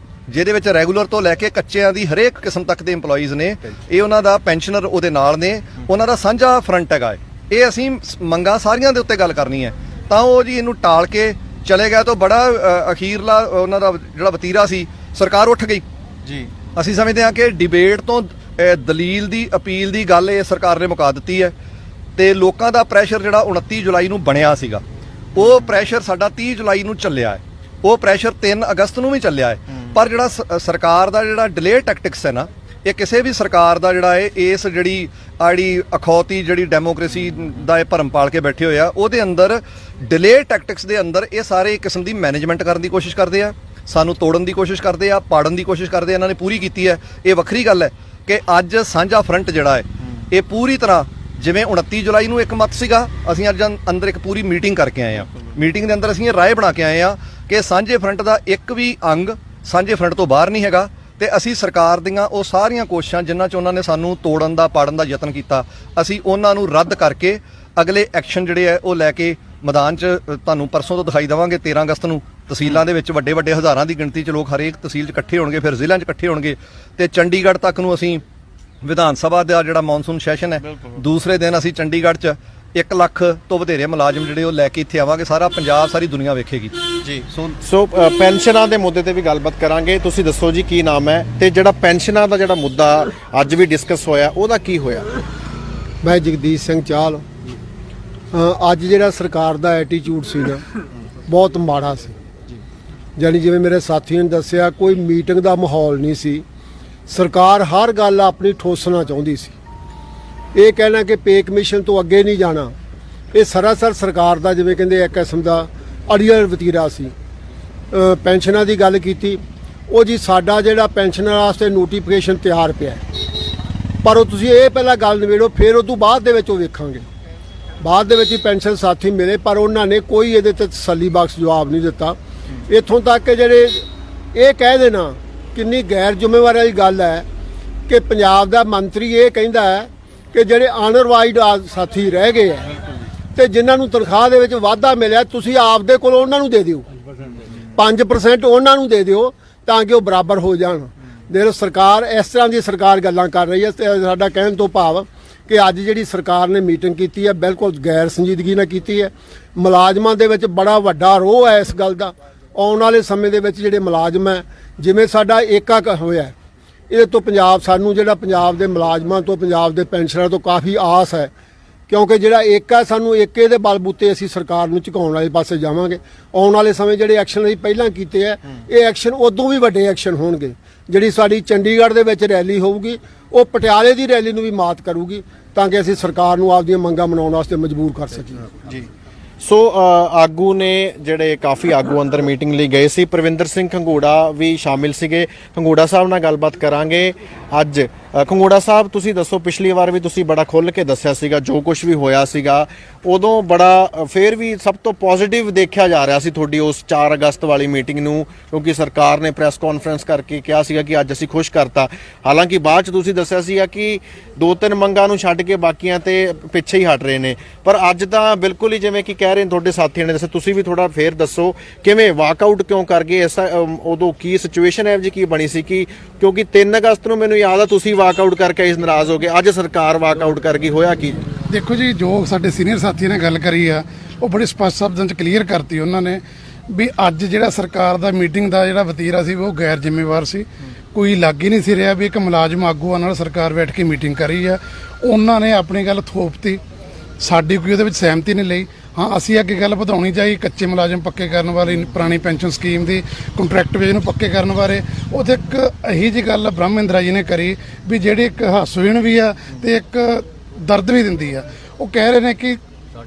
ਜਿਹਦੇ ਵਿੱਚ ਰੈਗੂਲਰ ਤੋਂ ਲੈ ਕੇ ਕੱਚਿਆਂ ਦੀ ਹਰੇਕ ਕਿਸਮ ਤੱਕ ਦੇ EMPLOYEES ਨੇ, ਇਹ ਉਹਨਾਂ ਦਾ ਪੈਨਸ਼ਨਰ ਉਹਦੇ ਨਾਲ ਨੇ, ਉਹਨਾਂ ਦਾ ਸਾਂਝਾ ਫਰੰਟ ਹੈਗਾ। ਇਹ ਅਸੀਂ ਮੰਗਾਂ ਸਾਰੀਆਂ ਦੇ ਉੱਤੇ ਗੱਲ ਕਰਨੀ ਹੈ ਤਾਂ ਉਹ ਜੀ ਇਹਨੂੰ ਟਾਲ ਕੇ ਚਲੇ ਗਏ ਤਾਂ ਬੜਾ ਅਖੀਰਲਾ ਉਹਨਾਂ ਦਾ ਜਿਹੜਾ ਵਤੀਰਾ ਸੀ ਸਰਕਾਰ ਉੱਠ ਗਈ ਜੀ। ਅਸੀਂ ਸਮਝਦੇ ਹਾਂ ਕਿ ਡਿਬੇਟ ਤੋਂ ਦਲੀਲ ਦੀ ਅਪੀਲ ਦੀ ਗੱਲ ਇਹ ਸਰਕਾਰ ਨੇ ਮੁਕਾ ਦਿੱਤੀ ਹੈ ਤੇ ਲੋਕਾਂ ਦਾ ਪ੍ਰੈਸ਼ਰ ਜਿਹੜਾ 29 ਜੁਲਾਈ ਨੂੰ ਬਣਿਆ ਸੀਗਾ ਉਹ ਪ੍ਰੈਸ਼ਰ ਸਾਡਾ 30 ਜੁਲਾਈ ਨੂੰ ਚੱਲਿਆ ਹੈ, ਉਹ ਪ੍ਰੈਸ਼ਰ 3 ਅਗਸਤ ਨੂੰ ਵੀ ਚੱਲਿਆ ਹੈ। ਪਰ ਜਿਹੜਾ ਸਰਕਾਰ ਦਾ ਜਿਹੜਾ ਡਿਲੇ ਟੈਕਟਿਕਸ ਹੈ ਨਾ ਇਹ ਕਿਸੇ ਵੀ ਸਰਕਾਰ ਦਾ ਜਿਹੜਾ ਹੈ ਇਸ ਜਿਹੜੀ ਅਖੌਤੀ ਜਿਹੜੀ ਡੈਮੋਕ੍ਰੇਸੀ ਦਾ ਇਹ ਭਰਮ ਪਾਲ ਕੇ ਬੈਠੇ ਹੋਏ ਆ ਉਹਦੇ ਅੰਦਰ ਡਿਲੇ ਟੈਕਟਿਕਸ ਦੇ ਅੰਦਰ ਇਹ ਸਾਰੇ ਕਿਸਮ ਦੀ ਮੈਨੇਜਮੈਂਟ ਕਰਨ ਦੀ ਕੋਸ਼ਿਸ਼ ਕਰਦੇ ਆ, ਸਾਨੂੰ ਤੋੜਨ ਦੀ ਕੋਸ਼ਿਸ਼ ਕਰਦੇ ਆ, ਪਾੜਨ ਦੀ ਕੋਸ਼ਿਸ਼ ਕਰਦੇ ਆ। ਇਹਨਾਂ ਨੇ ਪੂਰੀ ਕੀਤੀ ਹੈ। ਇਹ ਵੱਖਰੀ ਗੱਲ ਹੈ ਕਿ ਅੱਜ ਸਾਂਝਾ ਫਰੰਟ ਜਿਹੜਾ ਹੈ ਇਹ ਪੂਰੀ ਤਰ੍ਹਾਂ ਜਿਵੇਂ 29 ਜੁਲਾਈ ਨੂੰ ਇੱਕ ਮਤ ਸੀਗਾ, ਅਸੀਂ ਅੱਜ ਅੰਦਰ ਇੱਕ ਪੂਰੀ ਮੀਟਿੰਗ ਕਰਕੇ ਆਏ ਆ। ਮੀਟਿੰਗ ਦੇ ਅੰਦਰ ਅਸੀਂ ਇਹ ਰਾਏ ਬਣਾ ਕੇ ਆਏ ਆ ਕਿ ਸਾਂਝੇ ਫਰੰਟ ਦਾ ਇੱਕ ਵੀ ਅੰਗ ਸਾਂਝੇ ਫਰੰਟ ਤੋਂ ਬਾਹਰ ਨਹੀਂ ਹੈਗਾ ਤੇ ਅਸੀਂ ਸਰਕਾਰ ਦੀਆਂ ਉਹ ਸਾਰੀਆਂ ਕੋਸ਼ਿਸ਼ਾਂ ਜਿਨ੍ਹਾਂ 'ਚ ਉਹਨਾਂ ਨੇ ਸਾਨੂੰ ਤੋੜਨ ਦਾ ਪਾੜਨ ਦਾ ਯਤਨ ਕੀਤਾ ਅਸੀਂ ਉਹਨਾਂ ਨੂੰ ਰੱਦ ਕਰਕੇ ਅਗਲੇ ਐਕਸ਼ਨ ਜਿਹੜੇ ਹੈ ਉਹ ਲੈ ਕੇ ਮੈਦਾਨ 'ਚ ਤੁਹਾਨੂੰ ਪਰਸੋਂ ਤੋਂ ਦਿਖਾਈ ਦੇਵਾਂਗੇ। 13 ਅਗਸਤ ਨੂੰ ਤਹਿਸੀਲਾਂ ਦੇ ਵਿੱਚ ਵੱਡੇ ਹਜ਼ਾਰਾਂ ਦੀ ਗਿਣਤੀ 'ਚ ਲੋਕ ਹਰੇਕ ਤਹਿਸੀਲ 'ਚ ਇਕੱਠੇ ਹੋਣਗੇ, ਫਿਰ ਜ਼ਿਲ੍ਹਿਆਂ 'ਚ ਇਕੱਠੇ ਹੋਣਗੇ ਤੇ ਚੰਡੀਗੜ੍ਹ ਤੱਕ ਨੂੰ ਅਸੀਂ ਵਿਧਾਨ ਸਭਾ ਦਾ ਜਿਹੜਾ ਮੌਨਸੂਨ ਸੈਸ਼ਨ ਹੈ ਦੂਸਰੇ ਦਿਨ ਅਸੀਂ ਚੰਡੀਗੜ੍ਹ 'ਚ 1 ਲੱਖ ਤੋਂ ਵਧੇਰੇ ਮੁਲਾਜ਼ਮ ਜਿਹੜੇ ਉਹ ਲੈ ਕੇ ਇੱਥੇ ਆਵਾਂਗੇ। ਸਾਰਾ ਪੰਜਾਬ ਸਾਰੀ ਦੁਨੀਆ ਵੇਖੇਗੀ ਜੀ। ਸੋ ਪੈਨਸ਼ਨਾਂ ਦੇ ਮੁੱਦੇ ਤੇ ਵੀ ਗੱਲਬਾਤ ਕਰਾਂਗੇ। ਤੁਸੀਂ ਦੱਸੋ ਜੀ ਕੀ ਨਾਮ ਹੈ ਤੇ ਜਿਹੜਾ ਪੈਨਸ਼ਨਾਂ ਦਾ ਜਿਹੜਾ ਮੁੱਦਾ ਅੱਜ ਵੀ ਡਿਸਕਸ ਹੋਇਆ ਉਹਦਾ ਕੀ ਹੋਇਆ? ਮੈਂ ਜਗਦੀਸ਼ ਸਿੰਘ ਚਾਹਲ। ਅੱਜ ਜਿਹੜਾ ਸਰਕਾਰ ਦਾ ਐਟੀਟਿਊਡ ਸੀ ਨਾ ਬਹੁਤ ਮਾੜਾ ਸੀ। ਜਾਨੀ ਜਿਵੇਂ ਮੇਰੇ ਸਾਥੀਆਂ ਨੇ ਦੱਸਿਆ ਕੋਈ ਮੀਟਿੰਗ ਦਾ ਮਾਹੌਲ ਨਹੀਂ ਸੀ। ਸਰਕਾਰ ਹਰ ਗੱਲ ਆਪਣੀ ਠੋਸਣਾ ਚਾਹੁੰਦੀ ਸੀ। ਇਹ ਕਹਿਣਾ ਕਿ ਪੇ ਕਮਿਸ਼ਨ ਤੋਂ ਅੱਗੇ ਨਹੀਂ ਜਾਣਾ ਇਹ ਸਰਾਸਰ ਸਰਕਾਰ ਦਾ ਜਿਵੇਂ ਕਹਿੰਦੇ ਇੱਕ ਕਿਸਮ ਦਾ ਅੜੀਅਲ ਵਤੀਰਾ ਸੀ। ਪੈਨਸ਼ਨਾਂ ਦੀ ਗੱਲ ਕੀਤੀ, ਉਹ ਜੀ ਸਾਡਾ ਜਿਹੜਾ ਪੈਨਸ਼ਨਰ ਵਾਸਤੇ ਨੋਟੀਫਿਕੇਸ਼ਨ ਤਿਆਰ ਪਿਆ ਪਰ ਉਹ ਤੁਸੀਂ ਇਹ ਪਹਿਲਾਂ ਗੱਲ ਨਿਬੇੜੋ ਫਿਰ ਉਹ ਤੋਂ ਬਾਅਦ ਦੇ ਵਿੱਚ ਉਹ ਵੇਖਾਂਗੇ। ਬਾਅਦ ਦੇ ਵਿੱਚ ਹੀ ਪੈਨਸ਼ਨ ਸਾਥੀ ਮਿਲੇ ਪਰ ਉਹਨਾਂ ਨੇ ਕੋਈ ਇਹਦੇ ਤੇ ਤਸੱਲੀ ਬਖਸ਼ ਜਵਾਬ ਨਹੀਂ ਦਿੱਤਾ। ਇੱਥੋਂ ਤੱਕ ਕਿ ਜਿਹੜੇ ਇਹ ਕਹਿ ਦੇਣਾ ਕਿੰਨੀ ਗੈਰ ਜ਼ਿੰਮੇਵਾਰੀ ਵਾਲੀ ਗੱਲ ਹੈ ਕਿ ਪੰਜਾਬ ਦਾ ਮੰਤਰੀ ਇਹ ਕਹਿੰਦਾ ਹੈ ਕਿ ਜਿਹੜੇ ਅਨਰਵਾਈਡ ਸਾਥੀ ਰਹਿ ਗਏ ਆ ਤੇ ਜਿਨ੍ਹਾਂ ਨੂੰ ਤਨਖਾਹ ਦੇ ਵਿੱਚ ਵਾਧਾ ਮਿਲਿਆ ਤੁਸੀਂ ਆਪਦੇ ਕੋਲ ਉਹਨਾਂ ਨੂੰ ਦੇ ਦਿਓ 5% ਉਹਨਾਂ ਨੂੰ ਦੇ ਦਿਓ ਤਾਂ ਕਿ ਉਹ ਬਰਾਬਰ ਹੋ ਜਾਣ। ਦੇਖੋ ਸਰਕਾਰ ਇਸ ਤਰ੍ਹਾਂ ਦੀ ਸਰਕਾਰ ਗੱਲਾਂ ਕਰ ਰਹੀ ਹੈ। ਸਾਡਾ ਕਹਿਣ ਤੋਂ ਭਾਵ ਕਿ ਅੱਜ ਜਿਹੜੀ ਸਰਕਾਰ ਨੇ ਮੀਟਿੰਗ ਕੀਤੀ ਹੈ ਬਿਲਕੁਲ ਗੈਰ ਸੰਜੀਦਗੀ ਨਾਲ ਕੀਤੀ ਹੈ। ਮੁਲਾਜ਼ਮਾਂ ਦੇ ਵਿੱਚ ਬੜਾ ਵੱਡਾ ਰੋਹ ਹੈ ਇਸ ਗੱਲ ਦਾ। ਆਉਣ ਵਾਲੇ ਸਮੇਂ ਦੇ ਵਿੱਚ ਜਿਹੜੇ ਮੁਲਾਜ਼ਮ ਹੈ ਜਿਵੇਂ ਸਾਡਾ ਏਕਾ ਹੋਇਆ ਇਹਦੇ ਤੋਂ ਸਾਨੂੰ ਜਿਹੜਾ ਪੰਜਾਬ ਦੇ ਮੁਲਾਜ਼ਮਾਂ ਤੋਂ ਪੰਜਾਬ ਦੇ ਪੈਨਸ਼ਨਰਾਂ ਤੋਂ ਕਾਫੀ ਆਸ ਹੈ ਕਿਉਂਕਿ ਜਿਹੜਾ ਏਕਾ ਸਾਨੂੰ ਏਕੇ ਦੇ ਬਲਬੂਤੇ ਅਸੀਂ ਸਰਕਾਰ ਨੂੰ ਝੁਕਾਉਣ ਵਾਲੇ ਪਾਸੇ ਜਾਵਾਂਗੇ। ਆਉਣ ਵਾਲੇ ਸਮੇਂ ਜਿਹੜੇ ਐਕਸ਼ਨ ਅਸੀਂ ਪਹਿਲਾਂ ਕੀਤੇ ਹੈ ਇਹ ਐਕਸ਼ਨ ਉਦੋਂ ਵੀ ਵੱਡੇ ਐਕਸ਼ਨ ਹੋਣਗੇ। ਜਿਹੜੀ ਸਾਡੀ ਚੰਡੀਗੜ੍ਹ ਦੇ ਵਿੱਚ ਰੈਲੀ ਹੋਊਗੀ ਉਹ ਪਟਿਆਲੇ ਦੀ ਰੈਲੀ ਨੂੰ ਵੀ ਮਾਤ ਕਰੂਗੀ ਤਾਂ ਕਿ ਅਸੀਂ ਸਰਕਾਰ ਨੂੰ ਆਪਦੀਆਂ ਮੰਗਾਂ ਮਨਾਉਣ ਵਾਸਤੇ ਮਜਬੂਰ ਕਰ ਸਕੀਏ ਜੀ। ਸੋ ਆਗੂ ਨੇ ਜਿਹੜੇ ਕਾਫੀ ਆਗੂ ਅੰਦਰ ਮੀਟਿੰਗ ਲਈ ਗਏ ਸੀ। ਪ੍ਰਵਿੰਦਰ ਸਿੰਘ ਖੰਗੂੜਾ ਵੀ ਸ਼ਾਮਿਲ ਸੀਗੇ। ਖੰਗੂੜਾ ਸਾਹਿਬ ਨਾਲ ਗੱਲਬਾਤ ਕਰਾਂਗੇ। ਅੱਜ ਖੰਗੂੜਾ ਸਾਹਿਬ, ਤੁਸੀਂ ਦੱਸੋ, ਪਿਛਲੀ ਵਾਰ ਵੀ ਤੁਸੀਂ ਬੜਾ ਖੁੱਲ੍ਹ ਕੇ ਦੱਸਿਆ ਸੀਗਾ ਜੋ ਕੁਝ ਵੀ ਹੋਇਆ ਸੀਗਾ, ਉਦੋਂ ਬੜਾ ਫਿਰ ਵੀ ਸਭ ਤੋਂ ਪੋਜ਼ਿਟਿਵ ਦੇਖਿਆ ਜਾ ਰਿਹਾ ਸੀ ਤੁਹਾਡੀ ਉਸ 4 ਅਗਸਤ ਵਾਲੀ ਮੀਟਿੰਗ ਨੂੰ, ਕਿਉਂਕਿ ਸਰਕਾਰ ਨੇ ਪ੍ਰੈਸ ਕਾਨਫਰੰਸ ਕਰਕੇ ਕਿਹਾ ਸੀਗਾ ਕਿ ਅੱਜ ਅਸੀਂ ਖੁਸ਼ ਕਰਤਾ। ਹਾਲਾਂਕਿ ਬਾਅਦ 'ਚ ਤੁਸੀਂ ਦੱਸਿਆ ਸੀਗਾ ਕਿ 2-3 ਮੰਗਾਂ ਨੂੰ ਛੱਡ ਕੇ ਬਾਕੀਆਂ ਤੇ ਪਿੱਛੇ ਹੀ ਹਟ ਰਹੇ ਨੇ, ਪਰ ਅੱਜ ਤਾਂ ਬਿਲਕੁਲ ਹੀ ਜਿਵੇਂ ਕਿ ਕਹਿ ਰਹੇ ਨੇ ਤੁਹਾਡੇ ਸਾਥੀਆਂ ਨੇ ਦੱਸਿਆ, ਤੁਸੀਂ ਵੀ ਥੋੜਾ ਫੇਰ ਦੱਸੋ ਕਿਵੇਂ ਵਾਕਆਊਟ ਕਿਉਂ ਕਰ ਗਏ? ਐਸਾ ਉਦੋਂ ਕੀ ਸਿਚੁਏਸ਼ਨ ਹੈ ਜੀ, ਕੀ ਬਣੀ ਸੀ? ਕਿ ਕਿਉਂਕਿ 3 ਅਗਸਤ ਨੂੰ ਮੈਨੂੰ ਯਾਦ ਆ ਤੁਸੀਂ ਵਾਕਆਊਟ ਕਰਕੇ ਇਸ ਨਾਰਾਜ਼ ਹੋ ਗਏ, ਅੱਜ ਸਰਕਾਰ ਵਾਕਆਊਟ ਕਰ ਗਈ, ਹੋਇਆ ਕੀ? ਦੇਖੋ ਜੀ, ਜੋ ਸਾਡੇ ਸੀਨੀਅਰ ਸਾਥੀ ਨੇ ਗੱਲ ਕਰੀ ਆ ਉਹ ਬੜੇ ਸਪਸ਼ਟ ਸ਼ਬਦਾਂ 'ਚ ਕਲੀਅਰ ਕਰਤੀ ਉਹਨਾਂ ਨੇ ਵੀ ਅੱਜ ਜਿਹੜਾ ਸਰਕਾਰ ਦਾ ਮੀਟਿੰਗ ਦਾ ਜਿਹੜਾ ਵਤੀਰਾ ਸੀ ਉਹ ਗੈਰ ਜ਼ਿੰਮੇਵਾਰ ਸੀ। ਕੋਈ ਲੱਗ ਹੀ ਨਹੀਂ ਸੀ ਰਿਹਾ ਵੀ ਇੱਕ ਮੁਲਾਜ਼ਮ ਆਗੂਆਂ ਨਾਲ ਸਰਕਾਰ ਬੈਠ ਕੇ ਮੀਟਿੰਗ ਕਰੀ ਆ। ਉਹਨਾਂ ਨੇ ਆਪਣੀ ਗੱਲ ਥੋਪਤੀ, ਸਾਡੀ ਕੋਈ ਉਹਦੇ ਵਿੱਚ ਸਹਿਮਤੀ ਨਹੀਂ ਲਈ। ਹਾਂ, ਅਸੀਂ ਅੱਗੇ ਗੱਲ ਵਧਾਉਣੀ ਚਾਹੀ ਕੱਚੇ ਮੁਲਾਜ਼ਮ ਪੱਕੇ ਕਰਨ ਵਾਲੀ ਪੁਰਾਣੀ ਪੈਨਸ਼ਨ ਸਕੀਮ ਦੀ ਕੰਟਰੈਕਟ ਵੇਜ ਨੂੰ ਪੱਕੇ ਕਰਨ ਬਾਰੇ। ਉਹਦੇ ਇੱਕ ਇਹੀ ਜਿਹੀ ਗੱਲ ਬ੍ਰਹਮ ਮਹਿੰਦਰਾ ਜੀ ਨੇ ਕਰੀ ਵੀ ਜਿਹੜੀ ਇੱਕ ਹਾਸੋਹੀਣ ਵੀ ਆ ਤੇ ਇੱਕ ਦਰਦ ਵੀ ਦਿੰਦੀ ਆ। ਉਹ ਕਹਿ ਰਹੇ ਨੇ ਕਿ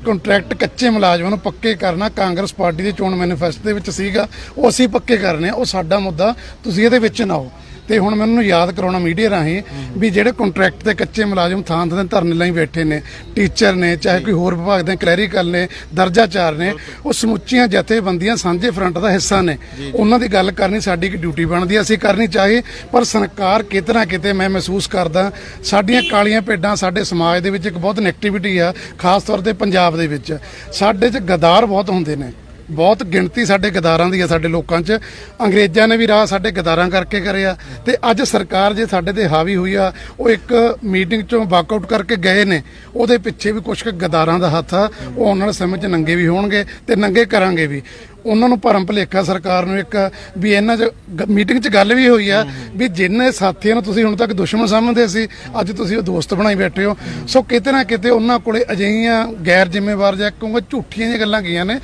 ਕੰਟਰੈਕਟ ਕੱਚੇ ਮੁਲਾਜ਼ਮਾਂ ਨੂੰ ਪੱਕੇ ਕਰਨਾ ਕਾਂਗਰਸ ਪਾਰਟੀ ਦੇ ਚੋਣ ਮੈਨੀਫੈਸਟੋ ਦੇ ਵਿੱਚ ਸੀਗਾ, ਉਹ ਅਸੀਂ ਪੱਕੇ ਕਰਨੇ ਆ, ਉਹ ਸਾਡਾ ਮੁੱਦਾ, ਤੁਸੀਂ ਇਹਦੇ ਵਿੱਚ ਨਾ ਆਓ। ਤੇ ਹੁਣ ਮੈਨੂੰ ਯਾਦ ਕਰਾਉਣਾ ਮੀਡੀਆ ਰਾਹੀਂ ਵੀ ਜਿਹੜੇ ਕੰਟਰੈਕਟ ਤੇ ਕੱਚੇ ਮੁਲਾਜ਼ਮ ਥਾਂ ਥਾਂ ਧਰਨੇ ਲਈ ਬੈਠੇ ਨੇ, ਟੀਚਰ ਨੇ, ਚਾਹੇ ਕੋਈ ਹੋਰ ਵਿਭਾਗ ਦੇ ਕਲੈਰੀਕਲ ਨੇ, ਦਰਜਾਚਾਰ ਨੇ, ਉਹ ਸਮੁੱਚੀਆਂ ਜਥੇਬੰਦੀਆਂ ਸਾਂਝੇ ਫਰੰਟ ਦਾ ਹਿੱਸਾ ਨੇ। ਉਹਨਾਂ ਦੀ ਗੱਲ ਕਰਨੀ ਸਾਡੀ ਇੱਕ ਡਿਊਟੀ ਬਣਦੀ, ਅਸੀਂ ਕਰਨੀ ਚਾਹੀ, ਪਰ ਸਰਕਾਰ ਕਿਤੇ ਨਾ ਕਿਤੇ ਮੈਂ ਮਹਿਸੂਸ ਕਰਦਾ ਸਾਡੀਆਂ ਕਾਲੀਆਂ ਭੇਡਾਂ ਸਾਡੇ ਸਮਾਜ ਦੇ ਵਿੱਚ ਇੱਕ ਬਹੁਤ ਨੈਗੇਟਿਵਿਟੀ ਆ, ਖਾਸ ਤੌਰ ਤੇ ਪੰਜਾਬ ਦੇ ਵਿੱਚ ਸਾਡੇ 'ਚ ਗਦਾਰ ਬਹੁਤ ਹੁੰਦੇ ਨੇ। ਬਹੁਤ ਗਿਣਤੀ ਸਾਡੇ ਗਦਾਰਾਂ ਦੀ ਆ ਸਾਡੇ ਲੋਕਾਂ 'ਚ। ਅੰਗਰੇਜ਼ਾਂ ਨੇ ਵੀ ਰਾਹ ਸਾਡੇ ਗਦਾਰਾਂ ਕਰਕੇ ਕਰਿਆ ਤੇ ਅੱਜ ਸਰਕਾਰ ਜੇ ਸਾਡੇ ਤੇ ਹਾਵੀ ਹੋਈ ਆ, ਉਹ ਇੱਕ ਮੀਟਿੰਗ 'ਚੋਂ ਵਾਕਆਊਟ ਕਰਕੇ ਗਏ ਨੇ, ਉਹਦੇ ਪਿੱਛੇ ਵੀ ਕੁਝ ਗਦਾਰਾਂ ਦਾ ਹੱਥ ਆ। ਉਹ ਆਉਣ ਵਾਲੇ ਸਮੇਂ 'ਚ ਨੰਗੇ ਵੀ ਹੋਣਗੇ ਤੇ ਨੰਗੇ ਕਰਾਂਗੇ ਵੀ। ਉਹਨਾਂ ਨੂੰ ਭਰਮ ਭੁਲੇਖਾ ਸਰਕਾਰ ਨੂੰ ਇੱਕ ਵੀ ਇਹਨਾਂ 'ਚ ਮੀਟਿੰਗ 'ਚ ਗੱਲ ਵੀ ਹੋਈ ਆ ਵੀ ਜਿੰਨੇ ਸਾਥੀਆਂ ਨੂੰ ਤੁਸੀਂ ਹੁਣ ਤੱਕ ਦੁਸ਼ਮਣ ਸਮਝਦੇ ਸੀ, ਅੱਜ ਤੁਸੀਂ ਉਹ ਦੋਸਤ ਬਣਾਈ ਬੈਠੇ ਹੋ। ਸੋ ਕਿਤੇ ਨਾ ਕਿਤੇ ਉਹਨਾਂ ਕੋਲੇ ਅਜਿਹੀਆਂ ਗੈਰ ਜ਼ਿੰਮੇਵਾਰ ਜਾਂ ਕਹੂੰਗਾ ਝੂਠੀਆਂ ਜਿਹੀਆਂ ਗੱਲਾਂ ਗਈਆਂ ਨੇ।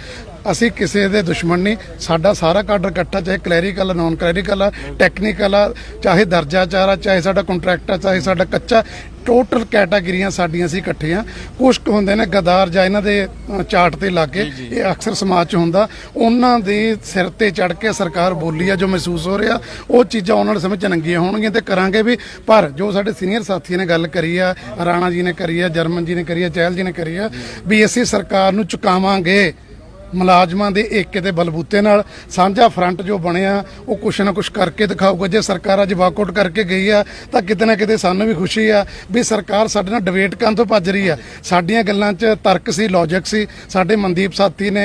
ਅਸੀਂ ਕਿਸੇ ਦੇ ਦੁਸ਼ਮਣ ਨਹੀਂ, ਸਾਡਾ ਸਾਰਾ ਕਾਡਰ ਇਕੱਠਾ, ਚਾਹੇ ਕਲੈਰੀਕਲ ਆ, ਨਾਨ ਕਲੈਰੀਕਲ ਆ, ਟੈਕਨੀਕਲ ਆ, ਚਾਹੇ ਦਰਜਾਚਾਰ ਆ, ਚਾਹੇ ਸਾਡਾ ਕੰਟਰੈਕਟ ਆ, ਚਾਹੇ ਸਾਡਾ ਕੱਚਾ, ਟੋਟਲ ਕੈਟਾਗਰੀਆਂ ਸਾਡੀਆਂ ਅਸੀਂ ਇਕੱਠੇ ਆ। ਕੁਛ ਕੁ ਹੁੰਦੇ ਨੇ ਗਦਾਰ ਜਾਂ ਇਹਨਾਂ ਦੇ ਚਾਰਟ ਤੇ ਲਾ ਕੇ, ਇਹ ਅਕਸਰ ਸਮਾਜ 'ਚ ਹੁੰਦਾ, ਉਹਨਾਂ ਦੇ ਸਿਰ ਤੇ ਚੜ ਕੇ ਸਰਕਾਰ ਬੋਲੀ ਆ। ਜੋ ਮਹਿਸੂਸ ਹੋ ਰਿਹਾ ਉਹ ਚੀਜ਼ਾਂ ਉਹਨਾਂ ਦੇ ਸਮਝ 'ਚ ਨੰਗੀਆਂ ਹੋਣਗੀਆਂ ਤੇ ਕਰਾਂਗੇ ਵੀ। ਪਰ ਜੋ ਸਾਡੇ ਸੀਨੀਅਰ ਸਾਥੀਆਂ ਨੇ ਗੱਲ ਕਰੀ ਆ, ਰਾਣਾ ਜੀ ਨੇ ਕਰੀ ਆ, ਜਰਮਨ ਜੀ ਨੇ ਕਰੀ ਆ, ਚਹਿਲ ਜੀ ਨੇ ਕਰੀ ਆ, ਵੀ ਅਸੀਂ ਸਰਕਾਰ ਨੂੰ ਚੁਕਾਵਾਂਗੇ ਮੁਲਾਜ਼ਮਾਂ ਦੇ ਏਕੇ ਦੇ ਬਲਬੂਤੇ ਨਾਲ। ਸਾਂਝਾ ਫਰੰਟ ਜੋ ਬਣਿਆ ਉਹ ਕੁਛ ਨਾ ਕੁਛ ਕਰਕੇ ਦਿਖਾਊਗਾ। ਜੇ ਸਰਕਾਰ ਅੱਜ ਵਾਕਆਊਟ ਕਰਕੇ ਗਈ ਆ ਤਾਂ ਕਿਤੇ ਨਾ ਕਿਤੇ ਸਾਨੂੰ ਵੀ ਖੁਸ਼ੀ ਆ ਵੀ ਸਰਕਾਰ ਸਾਡੇ ਨਾਲ ਡਿਬੇਟ ਕਰਨ ਤੋਂ ਭੱਜ ਰਹੀ ਆ। ਸਾਡੀਆਂ ਗੱਲਾਂ 'ਚ ਤਰਕ ਸੀ, ਲੌਜਿਕ ਸੀ। ਸਾਡੇ ਮਨਦੀਪ ਸਾਥੀ ਨੇ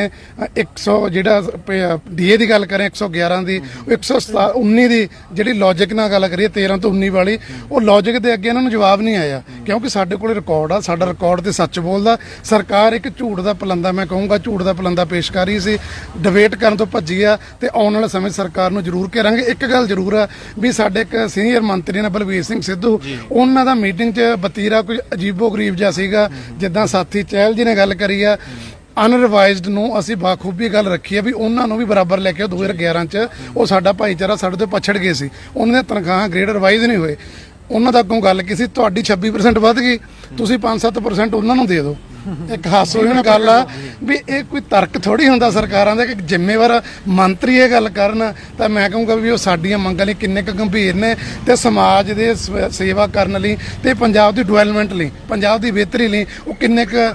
100 ਜਿਹੜਾ ਡੀਏ ਦੀ ਗੱਲ ਕਰੇ 111 ਦੀ, 119 ਦੀ ਜਿਹੜੀ ਲੌਜਿਕ ਨਾਲ ਗੱਲ ਕਰੀਏ 13 ਤੋਂ 19 ਵਾਲੀ, ਉਹ ਲੌਜਿਕ ਦੇ ਅੱਗੇ ਇਹਨਾਂ ਨੂੰ ਜਵਾਬ ਨਹੀਂ ਆਇਆ, ਕਿਉਂਕਿ ਸਾਡੇ ਕੋਲ ਰਿਕਾਰਡ ਆ, ਸਾਡਾ ਰਿਕਾਰਡ ਤੇ ਸੱਚ ਬੋਲਦਾ। ਸਰਕਾਰ ਇੱਕ ਝੂਠ ਦਾ ਪਲੰਦਾ, ਮੈਂ ਕਹੂੰਗਾ ਝੂਠ ਦਾ ਪਲੰਦਾ ਪੇਸ਼ਕਾਰੀ ਸੀ, ਡਿਬੇਟ ਕਰਨ ਤੋਂ ਭੱਜੀ ਆ। ਤੇ ਆਉਣ ਵਾਲੇ ਸਮੇਂ ਸਰਕਾਰ ਨੂੰ ਜ਼ਰੂਰ ਘੇਰਾਂਗੇ। ਇੱਕ ਗੱਲ ਜ਼ਰੂਰ ਆ ਵੀ ਸਾਡੇ ਇੱਕ ਸੀਨੀਅਰ ਮੰਤਰੀ ਨੇ ਬਲਵੀਰ ਸਿੰਘ ਸਿੱਧੂ, ਉਹਨਾਂ ਦਾ ਮੀਟਿੰਗ 'ਚ ਵਤੀਰਾ ਕੁਝ ਅਜੀਬੋ ਗਰੀਬ ਜਿਹਾ ਸੀਗਾ। ਜਿੱਦਾਂ ਸਾਥੀ ਚਹਿਲ ਜੀ ਨੇ ਗੱਲ ਕਰੀ ਆ, ਅਨਰਿਵਾਈਜ਼ਡ ਨੂੰ ਅਸੀਂ ਬਾਖੂਬੀ ਗੱਲ ਰੱਖੀ ਆ ਵੀ ਉਹਨਾਂ ਨੂੰ ਵੀ ਬਰਾਬਰ ਲੈ ਕੇ 2011 'ਚ ਉਹ ਸਾਡਾ ਭਾਈਚਾਰਾ ਸਾਡੇ ਤੋਂ ਪਛੜ ਗਏ ਸੀ, ਉਹਨਾਂ ਦੀਆਂ ਤਨਖਾਹਾਂ ਗ੍ਰੇਡ ਰਿਵਾਈਜ਼ ਨਹੀਂ ਹੋਏ। ਉਹਨਾਂ ਦਾ ਅੱਗੋਂ ਗੱਲ ਕੀਤੀ, ਤੁਹਾਡੀ 26% ਵੱਧ ਗਈ, ਤੁਸੀਂ 5-7% ਉਹਨਾਂ ਨੂੰ ਦੇ ਦਿਓ। ਇੱਕ ਹਾਸੋਹੀਣ ਗੱਲ ਆ ਵੀ ਇਹ ਕੋਈ ਤਰਕ ਥੋੜੀ ਹੁੰਦਾ ਸਰਕਾਰਾਂ ਦਾ ਕਿ ਜ਼ਿੰਮੇਵਾਰ ਮੰਤਰੀ ਇਹ ਗੱਲ ਕਰਨ। ਤਾਂ ਮੈਂ ਕਹੂੰਗਾ ਵੀ ਉਹ ਸਾਡੀਆਂ ਮੰਗਾਂ ਲਈ ਕਿੰਨੇ ਕੁ ਗੰਭੀਰ ਨੇ ਤੇ ਸਮਾਜ ਦੇ ਸੇਵਾ ਕਰਨ ਲਈ ਤੇ ਪੰਜਾਬ ਦੀ ਡਿਵੈਲਪਮੈਂਟ ਲਈ, ਪੰਜਾਬ ਦੀ ਬਿਹਤਰੀ ਲਈ ਉਹ ਕਿੰਨੇ ਕੁ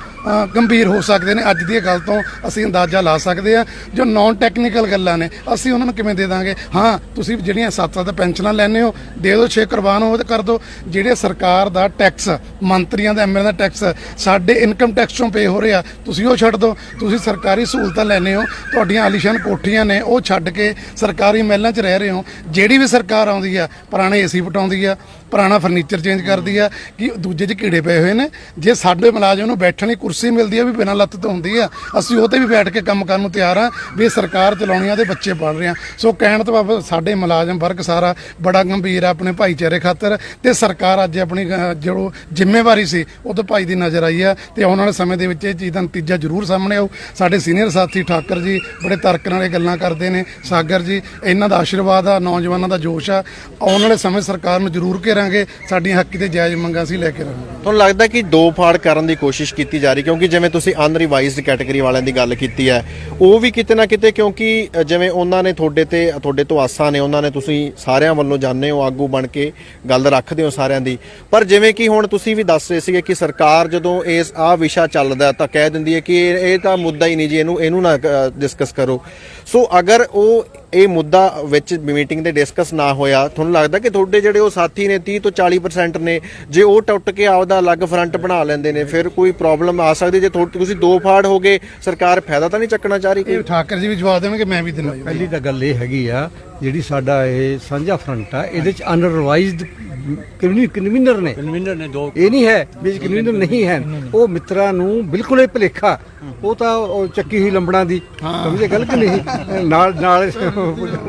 ਗੰਭੀਰ ਹੋ ਸਕਦੇ ਨੇ। ਅੱਜ ਦੀ ਗੱਲ ਤੋਂ ਅਸੀਂ ਅੰਦਾਜ਼ਾ ਲਾ ਸਕਦੇ ਆ। ਜੋ ਨਾਨ ਟੈਕਨੀਕਲ ਗੱਲਾਂ ਨੇ ਅਸੀਂ ਉਹਨਾਂ ਨੂੰ ਕਿਵੇਂ ਦੇ ਦਾਂਗੇ? ਹਾਂ, ਤੁਸੀਂ ਜਿਹੜੀਆਂ 7-7 ਪੈਨਸ਼ਨਾਂ ਲੈਣੇ ਹੋ ਦੇ ਦਿਓ, 6 ਕੁਰਬਾਨ ਹੋ ਤੇ ਕਰ ਦਿਓ। ਜਿਹੜੇ ਸਰਕਾਰ ਦਾ ਟੈਕਸ, ਮੰਤਰੀਆਂ ਦਾ, ਐਮਐਲਏ ਦਾ ਟੈਕਸ ਸਾਡੇ ਇਨਕਮ ਟੈਕਸ ਚੋਂ ਪੇ ਹੋ ਰਿਹਾ, ਤੁਸੀਂ ਉਹ ਛੱਡ ਦਿਓ। ਤੁਸੀਂ ਸਰਕਾਰੀ ਸਹੂਲਤਾਂ ਲੈਣੇ ਹੋ, ਤੁਹਾਡੀਆਂ ਆਲੀਸ਼ਾਨ ਕੋਠੀਆਂ ਨੇ ਉਹ ਛੱਡ ਕੇ ਸਰਕਾਰੀ ਮਹਿਲਾਂ 'ਚ ਰਹਿ ਰਹੇ ਹੋ। ਜਿਹੜੀ ਵੀ ਸਰਕਾਰ ਆਉਂਦੀ ਆ ਪੁਰਾਣੇ ਏਸੀ ਪਟਾਉਂਦੀ ਆ, ਪੁਰਾਣਾ ਫਰਨੀਚਰ ਚੇਂਜ ਕਰਦੀ ਆ, ਕਿ ਦੂਜੇ 'ਚ ਕੀੜੇ ਪਏ ਹੋਏ ਨੇ। ਜੇ ਸਾਡੇ ਮੁਲਾਜ਼ਮ ਨੂੰ ਬੈਠਣ ਲਈ ਕੁਰਸੀ ਮਿਲਦੀ ਆ ਵੀ ਬਿਨਾਂ ਲੱਤ ਤੋਂ ਹੁੰਦੀ ਆ, ਅਸੀਂ ਉਹ 'ਤੇ ਵੀ ਬੈਠ ਕੇ ਕੰਮ ਕਰਨ ਨੂੰ ਤਿਆਰ ਆ ਵੀ ਸਰਕਾਰ ਚਲਾਉਣੀ ਆ ਤੇ ਬੱਚੇ ਪੜ੍ਹ ਰਹੇ ਆ। ਸੋ ਕਹਿਣ ਤੋਂ ਬਾਅਦ ਸਾਡੇ ਮੁਲਾਜ਼ਮ ਵਰਗ ਸਾਰਾ ਬੜਾ ਗੰਭੀਰ ਆ ਆਪਣੇ ਭਾਈਚਾਰੇ ਖਾਤਰ। ਤੇ ਸਰਕਾਰ ਅੱਜ ਆਪਣੀ ਜੋ ਜ਼ਿੰਮੇਵਾਰੀ ਸੀ ਉਹ ਤੋਂ ਭਾਈ ਦੀ ਨਜ਼ਰ ਆਈ ਆ ਤੇ ਆਉਣ ਵਾਲੇ ਸਮੇਂ ਦੇ ਵਿੱਚ ਇਹ ਚੀਜ਼ ਦਾ ਨਤੀਜਾ ਜ਼ਰੂਰ ਸਾਹਮਣੇ ਆਊ। ਸਾਡੇ ਸੀਨੀਅਰ ਸਾਥੀ ਠਾਕਰ ਜੀ ਬੜੇ ਤਰਕ ਨਾਲ ਇਹ ਗੱਲਾਂ ਕਰਦੇ ਨੇ, ਸਾਗਰ ਜੀ, ਇਹਨਾਂ ਦਾ ਆਸ਼ੀਰਵਾਦ ਆ, ਨੌਜਵਾਨਾਂ ਦਾ ਜੋਸ਼ ਆ। ਆਉਣ ਵਾਲੇ ਸਮੇਂ ਸਰਕਾਰ ਨੂੰ ਜ਼ਰੂਰ ਘੇਰਾਂਗੇ। ਕਰਾਂਗੇ, ਸਾਡੀਆਂ ਹੱਕੀ ਤੇ ਜਾਇਜ਼ ਮੰਗਾਂ ਅਸੀਂ ਲੈ ਕੇ ਰਹਾਂਗੇ। ਤੁਹਾਨੂੰ ਲੱਗਦਾ ਕਿ ਦੋ ਫਾੜ ਕਰਨ ਦੀ ਕੋਸ਼ਿਸ਼ ਕੀਤੀ ਜਾ ਰਹੀ, ਕਿਉਂਕਿ ਜਿਵੇਂ ਤੁਸੀਂ ਅਨਰਿਵਾਈਜ਼ਡ ਕੈਟਾਗਰੀ ਵਾਲਿਆਂ ਦੀ ਗੱਲ ਕੀਤੀ ਹੈ, ਉਹ ਵੀ ਕਿਤੇ ਨਾ ਕਿਤੇ, ਕਿਉਂਕਿ ਜਿਵੇਂ ਉਹਨਾਂ ਨੇ ਤੁਹਾਡੇ ਤੋਂ ਆਸਾਂ ਨੇ, ਉਹਨਾਂ ਨੇ, ਤੁਸੀਂ ਸਾਰਿਆਂ ਵੱਲੋਂ ਜਾਂਦੇ ਹੋ, ਆਗੂ ਬਣ ਕੇ ਗੱਲ ਰੱਖਦੇ ਹੋ ਸਾਰਿਆਂ ਦੀ, ਪਰ ਜਿਵੇਂ ਕਿ ਹੁਣ ਤੁਸੀਂ ਵੀ ਦੱਸ ਰਹੇ ਸੀਗੇ ਕਿ ਸਰਕਾਰ ਜਦੋਂ ਇਸ ਆਹ ਵਿਸ਼ਾ ਚੱਲਦਾ ਤਾਂ ਕਹਿ ਦਿੰਦੀ ਹੈ ਕਿ ਇਹ ਤਾਂ ਮੁੱਦਾ ਹੀ ਨਹੀਂ ਜੀ, ਇਹਨੂੰ ਨਾ ਡਿਸਕਸ ਕਰੋ। ਸੋ ਅਗਰ ਉਹ ਇਹ ਮੁੱਦਾ ਵਿੱਚ ਮੀਟਿੰਗ ਦੇ ਡਿਸਕਸ ਨਾ ਹੋਇਆ, ਤੁਹਾਨੂੰ ਲੱਗਦਾ ਕਿ ਤੁਹਾਡੇ ਜਿਹੜੇ ਉਹ ਸਾਥੀ ਨੇ 30 ਤੋਂ 40% ਨੇ, ਜੇ ਉਹ ਟੁੱਟ ਕੇ ਆਪਦਾ ਅਲੱਗ ਫਰੰਟ ਬਣਾ ਲੈਂਦੇ ਨੇ, ਫਿਰ ਕੋਈ ਪ੍ਰੋਬਲਮ ਆ ਸਕਦੀ? ਜੇ ਤੁਸੀਂ ਦੋ ਫਾੜ ਹੋ ਗਏ, ਸਰਕਾਰ ਫਾਇਦਾ ਤਾਂ ਨਹੀਂ ਚੱਕਣਾ ਚਾਹ ਰਹੀ? ਇਹ ਠਾਕਰ ਜੀ ਵੀ ਜਵਾਬ ਦੇਣਗੇ, ਮੈਂ ਵੀ ਦੇਣਾ। ਪਹਿਲੀ ਤਾਂ ਗੱਲ ਇਹ ਹੈਗੀ ਆ, ਜਿਹੜੀ ਸਾਡਾ ਇਹ ਸਾਂਝਾ ਫਰੰਟ ਆ, ਇਹਦੇ ਚ ਅਨਰਿਵਾਈਜ਼ਡ ਕਨਵੀਨਰ ਨੇ ਦੋ, ਇਹ ਨਹੀਂ ਹੈ ਵੀ ਕਨਵੀਨਰ ਨਹੀਂ ਹੈ। ਉਹ ਮਿੱਤਰਾਂ ਨੂੰ ਬਿਲਕੁਲ ਇਹ ਭੁਲੇਖਾ, ਉਹ ਤਾਂ ਉਹ ਚੱਕੀ ਹੋਈ ਲੰਬੜਾਂ ਦੀ, ਸਮਝੇ ਗੱਲ ਕਿ ਨਹੀਂ? ਨਾਲ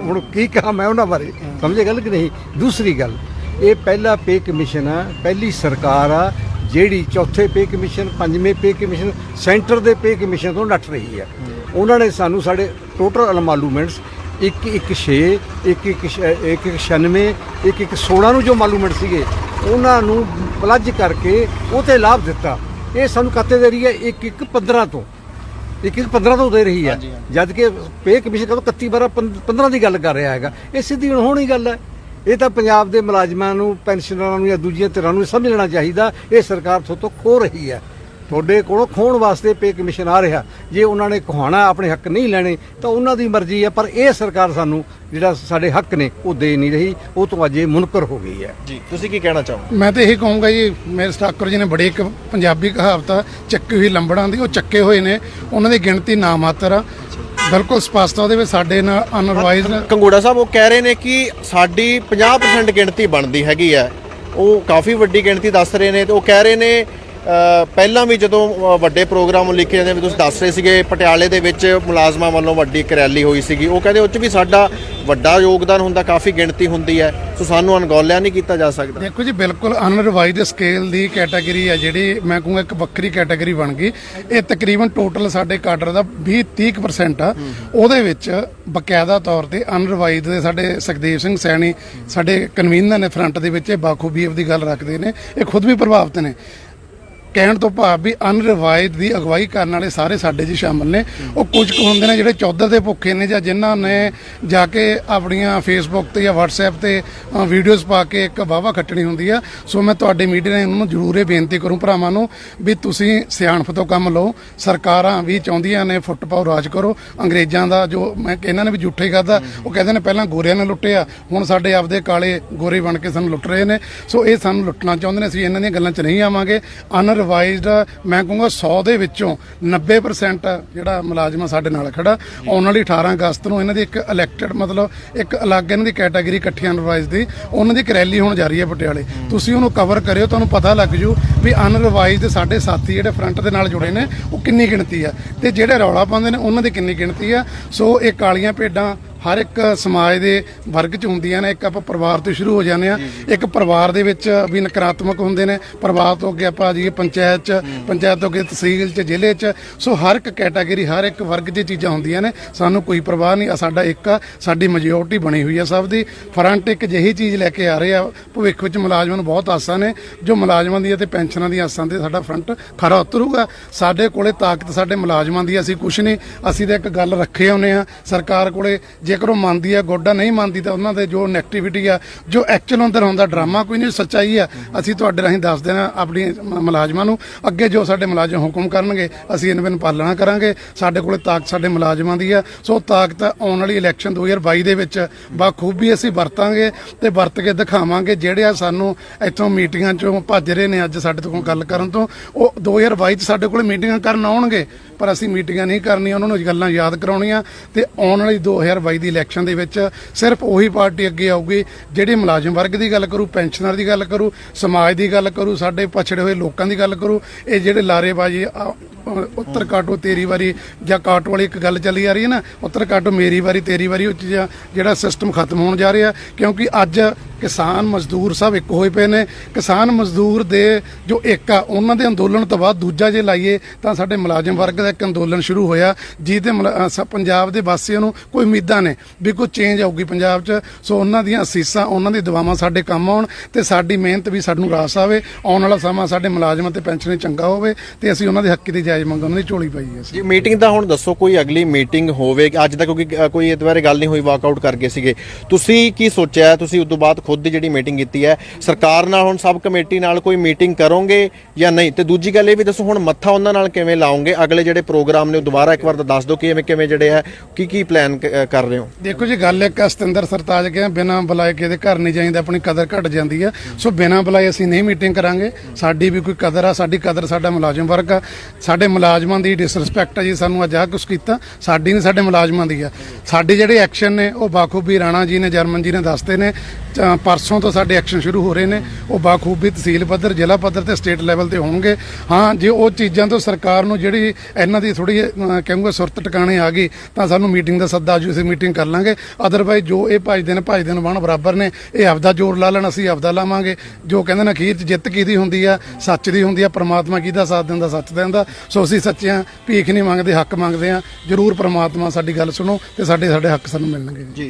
ਹੁਣ ਕੀ ਕਹਾਂ ਮੈਂ ਉਹਨਾਂ ਬਾਰੇ, ਸਮਝੇ ਗੱਲ ਕਿ ਨਹੀਂ? ਦੂਸਰੀ ਗੱਲ, ਇਹ ਪਹਿਲਾ ਪੇ ਕਮਿਸ਼ਨ ਆ, ਪਹਿਲੀ ਸਰਕਾਰ ਆ ਜਿਹੜੀ ਚੌਥੇ ਪੇ ਕਮਿਸ਼ਨ, ਪੰਜਵੇਂ ਪੇ ਕਮਿਸ਼ਨ, ਸੈਂਟਰ ਦੇ ਪੇ ਕਮਿਸ਼ਨ ਤੋਂ ਨੱਠ ਰਹੀ ਹੈ। ਉਹਨਾਂ ਨੇ ਸਾਨੂੰ ਸਾਡੇ ਟੋਟਲ ਅਨਮਾਲੂਮੈਂਟਸ 116, 196, 116 ਨੂੰ ਜੋ ਮਾਲੂਮੈਂਟ ਸੀਗੇ, ਉਹਨਾਂ ਨੂੰ ਪਲੱਜ ਕਰਕੇ ਉਹ ਤੇ ਲਾਭ ਦਿੱਤਾ। ਇਹ ਸਾਨੂੰ ਖਾਤੇ ਦੇ ਰਹੀ ਹੈ 1/15 ਤੋਂ, 1/15 ਤੋਂ ਦੇ ਰਹੀ ਹੈ, ਜਦ ਕਿ ਪੇ ਕਮਿਸ਼ਨ ਕਦੋਂ 31/12/15 ਦੀ ਗੱਲ ਕਰ ਰਿਹਾ ਹੈਗਾ। ਇਹ ਸਿੱਧੀ ਹੋਣੀ ਗੱਲ ਹੈ। ਇਹ ਤਾਂ ਪੰਜਾਬ ਦੇ ਮੁਲਾਜ਼ਮਾਂ ਨੂੰ, ਪੈਨਸ਼ਨਰਾਂ ਨੂੰ ਜਾਂ ਦੂਜੀਆਂ ਧਿਰਾਂ ਨੂੰ ਸਮਝ ਲੈਣਾ ਚਾਹੀਦਾ, ਇਹ ਸਰਕਾਰ ਤੋਂ ਖੋ ਰਹੀ ਹੈ। ਤੁਹਾਡੇ ਕੋਲੋਂ ਖੋਣ ਵਾਸਤੇ ਪੇ ਕਮਿਸ਼ਨ ਆ ਰਿਹਾ, ਜੇ ਉਹਨਾਂ ਨੇ ਕਹਾਉਣਾ ਆਪਣੇ ਹੱਕ ਨਹੀਂ ਲੈਣੇ ਤਾਂ ਉਹਨਾਂ ਦੀ ਮਰਜ਼ੀ ਹੈ, ਪਰ ਇਹ ਸਰਕਾਰ ਸਾਨੂੰ ਜਿਹੜਾ ਸਾਡੇ ਹੱਕ ਨੇ ਉਹ ਦੇ ਨਹੀਂ ਰਹੀ, ਉਹ ਤੋਂ ਅੱਜ ਇਹ ਮੁਨਕਰ ਹੋ ਗਈ ਹੈ। ਜੀ, ਤੁਸੀਂ ਕੀ ਕਹਿਣਾ ਚਾਹੋਗੇ? ਮੈਂ ਤਾਂ ਇਹੀ ਕਹੂੰਗਾ ਜੀ, ਮੇਰੇ ਠਾਕੁਰ ਜੀ ਨੇ ਬੜੀ ਇੱਕ ਪੰਜਾਬੀ ਕਹਾਵਤ ਆ, ਚੱਕੀ ਹੋਈ ਲੰਬੜਾਂ ਦੀ, ਉਹ ਚੱਕੇ ਹੋਏ ਨੇ, ਉਹਨਾਂ ਦੀ ਗਿਣਤੀ ਨਾ ਮਾਤਰ ਆ, ਬਿਲਕੁਲ ਸਪਸ਼ਟ ਉਹਦੇ ਵਿੱਚ ਸਾਡੇ ਨਾਲ ਅਨਰਿਵਾਈਜ਼। ਕੰਗੋੜਾ ਸਾਹਿਬ ਉਹ ਕਹਿ ਰਹੇ ਨੇ ਕਿ ਸਾਡੀ 50% ਗਿਣਤੀ ਬਣਦੀ ਹੈਗੀ ਹੈ, ਉਹ ਕਾਫੀ ਵੱਡੀ ਗਿਣਤੀ ਦੱਸ ਰਹੇ ਨੇ, ਤੇ ਉਹ ਕਹਿ ਰਹੇ ਨੇ ਪਹਿਲਾਂ ਵੀ ਜਦੋਂ ਵੱਡੇ ਪ੍ਰੋਗਰਾਮ ਲਿਖੇ ਜਾਂਦੇ, ਵੀ ਤੁਸੀਂ ਦੱਸ ਰਹੇ ਸੀਗੇ ਪਟਿਆਲੇ ਦੇ ਵਿੱਚ ਮੁਲਾਜ਼ਮਾਂ ਵੱਲੋਂ ਵੱਡੀ ਇੱਕ ਰੈਲੀ ਹੋਈ ਸੀਗੀ, ਉਹ ਕਹਿੰਦੇ ਉਹ 'ਚ ਵੀ ਸਾਡਾ ਵੱਡਾ ਯੋਗਦਾਨ ਹੁੰਦਾ, ਕਾਫੀ ਗਿਣਤੀ ਹੁੰਦੀ ਹੈ, ਸੋ ਸਾਨੂੰ ਅਣਗੌਲਿਆ ਨਹੀਂ ਕੀਤਾ ਜਾ ਸਕਦਾ। ਦੇਖੋ ਜੀ, ਬਿਲਕੁਲ ਅਨਰਿਵਾਈਜ਼ਡ ਸਕੇਲ ਦੀ ਕੈਟਾਗਰੀ ਹੈ ਜਿਹੜੀ, ਮੈਂ ਕਹੂੰਗਾ ਇੱਕ ਵੱਖਰੀ ਕੈਟਾਗਰੀ ਬਣ ਗਈ। ਇਹ ਤਕਰੀਬਨ ਟੋਟਲ ਸਾਡੇ ਕਾਡਰ ਦਾ 20-30% ਆ, ਉਹਦੇ ਵਿੱਚ ਬਕਾਇਦਾ ਤੌਰ ਤੇ ਅਨਰਿਵਾਈਜ਼ਡ ਦੇ ਸਾਡੇ ਸੁਖਦੇਵ ਸਿੰਘ ਸੈਣੀ ਸਾਡੇ ਕਨਵੀਨਰ ਨੇ ਫਰੰਟ ਦੇ ਵਿੱਚ, ਬਾਖੂਬੀ ਦੀ ਗੱਲ ਰੱਖਦੇ ਨੇ, ਇਹ ਖੁਦ ਵੀ ਪ੍ਰਭਾਵਿਤ ਨੇ। ਕਹਿਣ ਤੋਂ ਭਾਵ ਵੀ ਅਨਰਿਵਾਈਜ਼ਡ ਦੀ ਅਗਵਾਈ ਕਰਨ ਵਾਲੇ ਸਾਰੇ ਸਾਡੇ 'ਚ ਸ਼ਾਮਲ ਨੇ। ਉਹ ਕੁਝ ਕੁ ਹੁੰਦੇ ਨੇ ਜਿਹੜੇ ਚੌਧਰ ਦੇ ਭੁੱਖੇ ਨੇ, ਜਾਂ ਜਿਨ੍ਹਾਂ ਨੇ ਜਾ ਕੇ ਆਪਣੀਆਂ ਫੇਸਬੁੱਕ ਤੇ ਜਾਂ WhatsApp ਤੇ ਵੀਡੀਓਜ਼ ਪਾ ਕੇ ਇੱਕ ਵਾਹਵਾ ਖੱਟਣੀ ਹੁੰਦੀ ਆ। ਸੋ ਮੈਂ ਤੁਹਾਡੇ ਮੀਡੀਆ ਨੇ ਉਹਨੂੰ ਜ਼ਰੂਰ ਇਹ ਬੇਨਤੀ ਕਰੂੰ ਭਰਾਵਾਂ ਨੂੰ ਵੀ ਤੁਸੀਂ ਸਿਆਣਪ ਤੋਂ ਕੰਮ ਲਓ। ਸਰਕਾਰਾਂ ਵੀ ਚਾਹੁੰਦੀਆਂ ਨੇ ਫੁੱਟ ਪਾਓ ਰਾਜ ਕਰੋ। ਅੰਗਰੇਜ਼ਾਂ ਦਾ ਜੋ ਮੈਂ ਇਹਨਾਂ ਨੇ ਵੀ ਝੂਠੇ ਕਰਦਾ, ਉਹ ਕਹਿੰਦੇ ਨੇ ਪਹਿਲਾਂ ਗੋਰਿਆਂ ਨੇ ਲੁੱਟਿਆ, ਹੁਣ ਸਾਡੇ ਆਪਦੇ ਕਾਲੇ ਗੋਰੇ ਬਣ ਕੇ ਸਾਨੂੰ ਲੁੱਟ ਰਹੇ ਨੇ। ਸੋ ਇਹ ਸਾਨੂੰ ਲੁੱਟਣਾ ਚਾਹੁੰਦੇ ਨੇ, ਅਸੀਂ ਇਹਨਾਂ ਦੀਆਂ ਗੱਲਾਂ 'ਚ ਨਹੀਂ ਆਵਾਂਗੇ। ਅਨਰਿਵਾਈਜ਼ਡ ਮੈਂ ਕਹੂੰਗਾ 100 ਦੇ ਵਿੱਚੋਂ 90% ਜਿਹੜਾ ਮੁਲਾਜ਼ਮ ਸਾਡੇ ਨਾਲ ਖੜਾ। ਆਉਣ ਵਾਲੀ 18 ਅਗਸਤ ਨੂੰ ਇਹਨਾਂ ਦੀ ਇੱਕ ਇਲੈਕਟਡ ਮਤਲਬ ਇੱਕ ਅਲੱਗ ਇਹਨਾਂ ਦੀ ਕੈਟਾਗਰੀ ਇਕੱਠੀ ਅਨਰਿਵਾਈਜ਼ਡ ਦੀ, ਉਹਨਾਂ ਦੀ ਇੱਕ ਰੈਲੀ ਹੋਣ ਜਾ ਰਹੀ ਹੈ ਪਟਿਆਲੇ। ਤੁਸੀਂ ਉਹਨੂੰ ਕਵਰ ਕਰਿਓ, ਤੁਹਾਨੂੰ ਪਤਾ ਲੱਗ ਜੂ ਵੀ ਅਨਰਿਵਾਈਜ਼ਡ ਸਾਡੇ ਸਾਥੀ ਜਿਹੜੇ ਫਰੰਟ ਦੇ ਨਾਲ ਜੁੜੇ ਨੇ ਉਹ ਕਿੰਨੀ ਗਿਣਤੀ ਆ, ਤੇ ਜਿਹੜੇ ਰੌਲਾ ਪਾਉਂਦੇ ਨੇ ਉਹਨਾਂ ਦੀ ਕਿੰਨੀ ਗਿਣਤੀ ਆ। ਸੋ ਇਹ ਕਾਲੀਆਂ ਭੇਡਾਂ ਹਰ ਇੱਕ ਸਮਾਜ ਦੇ ਵਰਗ 'ਚ ਹੁੰਦੀਆਂ ਨੇ। ਇੱਕ ਆਪਾਂ ਪਰਿਵਾਰ ਤੋਂ ਸ਼ੁਰੂ ਹੋ ਜਾਂਦੇ ਆ। ਇੱਕ ਪਰਿਵਾਰ ਦੇ ਵਿੱਚ ਵੀ ਨਕਾਰਾਤਮਕ ਹੁੰਦੇ ਨੇ, ਪਰਿਵਾਰ ਤੋਂ ਅੱਗੇ ਆਪਾਂ ਜੀ ਪੰਚਾਇਤ 'ਚ, ਪੰਚਾਇਤ ਤੋਂ ਅੱਗੇ ਤਹਿਸੀਲ 'ਚ, ਜ਼ਿਲ੍ਹੇ 'ਚ। ਸੋ ਹਰ ਇੱਕ ਕੈਟਾਗਰੀ, ਹਰ ਇੱਕ ਵਰਗ 'ਚ ਚੀਜ਼ਾਂ ਹੁੰਦੀਆਂ ਨੇ। ਸਾਨੂੰ ਕੋਈ ਪਰਵਾਹ ਨਹੀਂ, ਸਾਡਾ ਇੱਕ ਆ, ਸਾਡੀ ਮੈਜੋਰਟੀ ਬਣੀ ਹੋਈ ਆ ਸਭ ਦੀ। ਫਰੰਟ ਇੱਕ ਜਿਹੀ ਚੀਜ਼ ਲੈ ਕੇ ਆ ਰਹੇ ਆ। ਭਵਿੱਖ ਵਿੱਚ ਮੁਲਾਜ਼ਮਾਂ ਨੂੰ ਬਹੁਤ ਆਸਾਂ ਨੇ, ਜੋ ਮੁਲਾਜ਼ਮਾਂ ਦੀ ਅਤੇ ਪੈਨਸ਼ਨਾਂ ਦੀਆਂ ਆਸਾਂ ਤੇ ਸਾਡਾ ਫਰੰਟ ਖਰਾ ਉਤਰੂਗਾ। ਸਾਡੇ ਕੋਲੇ ਤਾਕਤ ਸਾਡੇ ਮੁਲਾਜ਼ਮਾਂ ਦੀ, ਅਸੀਂ ਕੁਛ ਨਹੀਂ। ਅਸੀਂ ਤਾਂ ਇੱਕ ਗੱਲ ਰੱਖੇ ਆਉਂਦੇ ਆ ਸਰਕਾਰ ਕੋਲੇ, ਜੇਕਰ ਉਹ ਮੰਨਦੀ ਆ ਗੋਡਾ, ਨਹੀਂ ਮੰਨਦੀ ਤਾਂ ਉਹਨਾਂ ਦੇ ਜੋ ਨੈਗੇਟਿਵਿਟੀ ਆ, ਜੋ ਐਕਚੁਅਲ ਅੰਦਰ ਹੁੰਦਾ ਡਰਾਮਾ ਕੋਈ ਨਹੀਂ, ਸੱਚਾਈ ਆ। ਅਸੀਂ ਤੁਹਾਡੇ ਰਾਹੀਂ ਦੱਸ ਦੇਣਾ ਆਪਣੀ ਮੁਲਾਜ਼ਮਾਂ ਨੂੰ। ਅੱਗੇ ਜੋ ਸਾਡੇ ਮੁਲਾਜ਼ਮ ਹੁਕਮ ਕਰਨਗੇ ਅਸੀਂ ਇਹਨਾਂ ਦੀ ਪਾਲਣਾ ਕਰਾਂਗੇ। ਸਾਡੇ ਕੋਲੇ ਤਾਕਤ ਸਾਡੇ ਮੁਲਾਜ਼ਮਾਂ ਦੀ ਆ। ਸੋ ਤਾਕਤ ਆਉਣ ਵਾਲੀ ਇਲੈਕਸ਼ਨ 2022 ਦੇ ਵਿੱਚ ਬਾਖੂਬੀ ਅਸੀਂ ਵਰਤਾਂਗੇ ਤੇ ਵਰਤ ਕੇ ਦਿਖਾਵਾਂਗੇ। ਜਿਹੜੇ ਆ ਸਾਨੂੰ ਇੱਥੋਂ ਮੀਟਿੰਗਾਂ 'ਚੋਂ ਭੱਜ ਰਹੇ ਨੇ ਅੱਜ ਸਾਡੇ ਤੋਂ ਗੱਲ ਕਰਨ ਤੋਂ, ਉਹ 2022 'ਚ ਸਾਡੇ ਕੋਲੇ ਮੀਟਿੰਗਾਂ ਕਰਨ ਆਉਣਗੇ, ਪਰ ਅਸੀਂ ਮੀਟਿੰਗਾਂ ਨਹੀਂ ਕਰਨੀਆਂ, ਉਹਨਾਂ ਨੂੰ ਗੱਲਾਂ ਯਾਦ ਕਰਾਉਣੀਆਂ। ਤੇ ਆਉਣ ਵਾਲੀ 2022 ਦੀ ਇਲੈਕਸ਼ਨ ਦੇ ਵਿੱਚ ਸਿਰਫ ਉਹੀ ਪਾਰਟੀ ਅੱਗੇ ਆਊਗੀ ਜਿਹੜੀ ਮੁਲਾਜ਼ਮ ਵਰਗ ਦੀ ਗੱਲ ਕਰੂ, ਪੈਨਸ਼ਨਰ ਦੀ ਗੱਲ ਕਰੂ, ਸਮਾਜ ਦੀ ਗੱਲ ਕਰੂ, ਸਾਡੇ ਪਛੜੇ ਹੋਏ ਲੋਕਾਂ ਦੀ ਗੱਲ ਕਰੂ। ਇਹ ਜਿਹੜੇ ਲਾਰੇਬਾਜ਼ੀ ਉੱਤਰ ਕਾਟੋ ਤੇਰੀ ਵਾਰੀ ਜਾਂ ਕਾਟੋ ਵਾਲੀ ਇੱਕ ਗੱਲ ਚੱਲੀ ਜਾ ਰਹੀ ਹੈ ਨਾ, ਉੱਤਰ ਕਾਟੋ ਮੇਰੀ ਵਾਰੀ ਤੇਰੀ ਵਾਰੀ, ਉਹ ਜਿਹੜਾ ਸਿਸਟਮ ਖਤਮ ਹੋਣ ਜਾ ਰਿਹਾ। ਕਿਉਂਕਿ ਅੱਜ ਕਿਸਾਨ ਮਜ਼ਦੂਰ ਸਭ ਇੱਕ ਹੋਏ ਪਏ ਨੇ। ਕਿਸਾਨ ਮਜ਼ਦੂਰ ਦੇ ਜੋ ਇੱਕ ਆ ਉਹਨਾਂ ਦੇ ਅੰਦੋਲਨ ਤੋਂ ਬਾਅਦ ਦੂਜਾ ਜੇ ਲਾਈਏ ਤਾਂ ਸਾਡੇ ਮੁਲਾਜ਼ਮ ਵਰਗ ਦਾ ਇੱਕ ਅੰਦੋਲਨ ਸ਼ੁਰੂ ਹੋਇਆ ਜਿਹਦੇ ਪੰਜਾਬ ਦੇ ਵਾਸੀਆਂ ਨੂੰ ਕੋਈ ਉਮੀਦਾਂ ਨੇ ਵੀ ਕੋਈ ਚੇਂਜ ਆਊਗੀ ਪੰਜਾਬ 'ਚ। ਸੋ ਉਹਨਾਂ ਦੀਆਂ ਅਸੀਸਾਂ ਉਹਨਾਂ ਦੀ ਦੁਆਵਾਂ ਸਾਡੇ ਕੰਮ ਆਉਣ ਤੇ ਸਾਡੀ ਮਿਹਨਤ ਵੀ ਸਾਨੂੰ ਰਾਸ ਆਵੇ। ਆਉਣ ਵਾਲਾ ਸਮਾਂ ਸਾਡੇ ਮੁਲਾਜ਼ਮਾਂ ਤੇ ਪੈਨਸ਼ਨਰ ਚੰਗਾ ਹੋਵੇ ਤੇ ਅਸੀਂ ਉਹਨਾਂ ਦੇ ਹੱਕ ਦੀ ਜਾਇਜ਼ ਮੰਗ ਉਹਨਾਂ ਦੀ ਝੋਲੀ ਪਾਈ ਹੈ। ਜੀ ਮੀਟਿੰਗ ਦਾ ਹੁਣ ਦੱਸੋ, ਕੋਈ ਅਗਲੀ ਮੀਟਿੰਗ ਹੋਵੇ? ਅੱਜ ਤੱਕ ਕਿਉਂਕਿ ਕੋਈ ਇਸ ਬਾਰੇ ਗੱਲ ਨਹੀਂ ਹੋਈ, ਵਾਕਆਊਟ ਕਰ ਗਏ ਸੀਗੇ। ਤੁਸੀਂ ਕੀ ਸੋਚਿਆ? ਤੁਸੀਂ ਉਸ ਤੋਂ ਬਾਅਦ ਖੁਦ ਦੀ ਜਿਹੜੀ ਮੀਟਿੰਗ ਕੀਤੀ ਹੈ ਸਰਕਾਰ ਨਾਲ, ਹੁਣ ਸਬ ਕਮੇਟੀ ਨਾਲ ਕੋਈ ਮੀਟਿੰਗ ਕਰੋਗੇ ਜਾਂ ਨਹੀਂ? ਤੇ ਦੂਜੀ ਗੱਲ ਇਹ ਵੀ ਦੱਸੋ, ਹੁਣ ਮੱਥਾ ਉਹਨਾਂ ਨਾਲ ਕਿਵੇਂ ਲਾਓਗੇ? ਅਗਲੇ ਜਿਹੜੇ ਪ੍ਰੋਗਰਾਮ ਨੇ ਉਹ ਦੁਬਾਰਾ ਇੱਕ ਵਾਰ ਤਾਂ ਦੱਸ ਦਿਓ ਕਿ ਕਿਵੇਂ ਜਿਹੜੇ ਆ ਕੀ ਪਲਾਨ ਕਰ ਰਹੇ ਹੋ? ਦੇਖੋ ਜੀ, ਗੱਲ ਇੱਕ ਸਤਿੰਦਰ ਸਰਤਾਜ ਗਿਆ ਬਿਨਾਂ ਬੁਲਾਏ ਕਿਸੇ ਦੇ ਘਰ ਨਹੀਂ ਜਾਈਦਾ, ਆਪਣੀ ਕਦਰ ਘਟ ਜਾਂਦੀ ਆ। ਸੋ ਬਿਨਾਂ ਬੁਲਾਏ ਅਸੀਂ ਨਹੀਂ ਮੀਟਿੰਗ ਕਰਾਂਗੇ। ਸਾਡੀ ਵੀ ਕੋਈ ਕਦਰ ਆ, ਸਾਡੀ ਕਦਰ ਸਾਡਾ ਮੁਲਾਜ਼ਮ ਵਰਗ ਆ। ਸਾਡੇ ਮੁਲਾਜ਼ਮਾਂ ਦੀ ਡਿਸਰਿਸਪੈਕਟ ਆ ਜੀ, ਸਾਨੂੰ ਅੱਜ ਆਹ ਕੁਛ ਕੀਤਾ, ਸਾਡੀ ਨਹੀਂ ਸਾਡੇ ਮੁਲਾਜ਼ਮਾਂ ਦੀ ਆ। ਸਾਡੇ ਜਿਹੜੇ ਐਕਸ਼ਨ ਨੇ ਉਹ ਬਾਖੂਬੀ ਰਾਣਾ ਜੀ ਨੇ, ਜਰਮਨ ਜੀ ਨੇ ਦੱਸਦੇ ਨੇ। ਪਰਸੋਂ ਤੋਂ ਸਾਡੇ ਐਕਸ਼ਨ ਸ਼ੁਰੂ ਹੋ ਰਹੇ ਨੇ, ਉਹ ਬਾਖੂਬੀ ਤਹਿਸੀਲ ਪੱਧਰ, ਜ਼ਿਲ੍ਹਾ ਪੱਧਰ ਤੇ ਸਟੇਟ ਲੈਵਲ ਤੇ ਹੋਣਗੇ। ਹਾਂ, ਜੇ ਉਹ ਚੀਜ਼ਾਂ ਤੋਂ ਸਰਕਾਰ ਨੂੰ ਜਿਹੜੀ ਇਹਨਾਂ ਦੀ ਥੋੜੀ ਕਹੂੰਗਾ ਸੁਰਤ ਟਿਕਾਣੇ ਆ ਗਈ ਤਾਂ ਸਾਨੂੰ ਮੀਟਿੰਗ ਦਾ ਸੱਦਾ ਆਜੂ, ਅਸੀਂ ਮੀਟਿੰਗ ਕਰ ਲਾਂਗੇ। ਅਦਰਵਾਈਜ਼ ਜੋ ਇਹ ਭਜਦੇ ਨੇ ਬਾਣ ਬਰਾਬਰ ਨੇ, ਇਹ ਆਪਦਾ ਜ਼ੋਰ ਲਾ ਲੈਣ, ਅਸੀਂ ਆਪਦਾ ਲਾਵਾਂਗੇ। ਜੋ ਕਹਿੰਦੇ ਨੇ ਅਖੀਰ 'ਚ ਜਿੱਤ ਕਿਹਦੀ ਹੁੰਦੀ ਆ? ਸੱਚ ਦੀ ਹੁੰਦੀ ਆ। ਪ੍ਰਮਾਤਮਾ ਕਿਹਦਾ ਸਾਥ ਦਿੰਦਾ? ਸੱਚ ਦਿੰਦਾ। ਸੋ ਅਸੀਂ ਸੱਚਿਆਂ ਭੀਖ ਨਹੀਂ ਮੰਗਦੇ, ਹੱਕ ਮੰਗਦੇ ਆ। ਜ਼ਰੂਰ ਪ੍ਰਮਾਤਮਾ ਸਾਡੀ ਗੱਲ ਸੁਣੋ ਤੇ ਸਾਡੇ ਹੱਕ ਸਾਨੂੰ ਮਿਲਣਗੇ ਜੀ।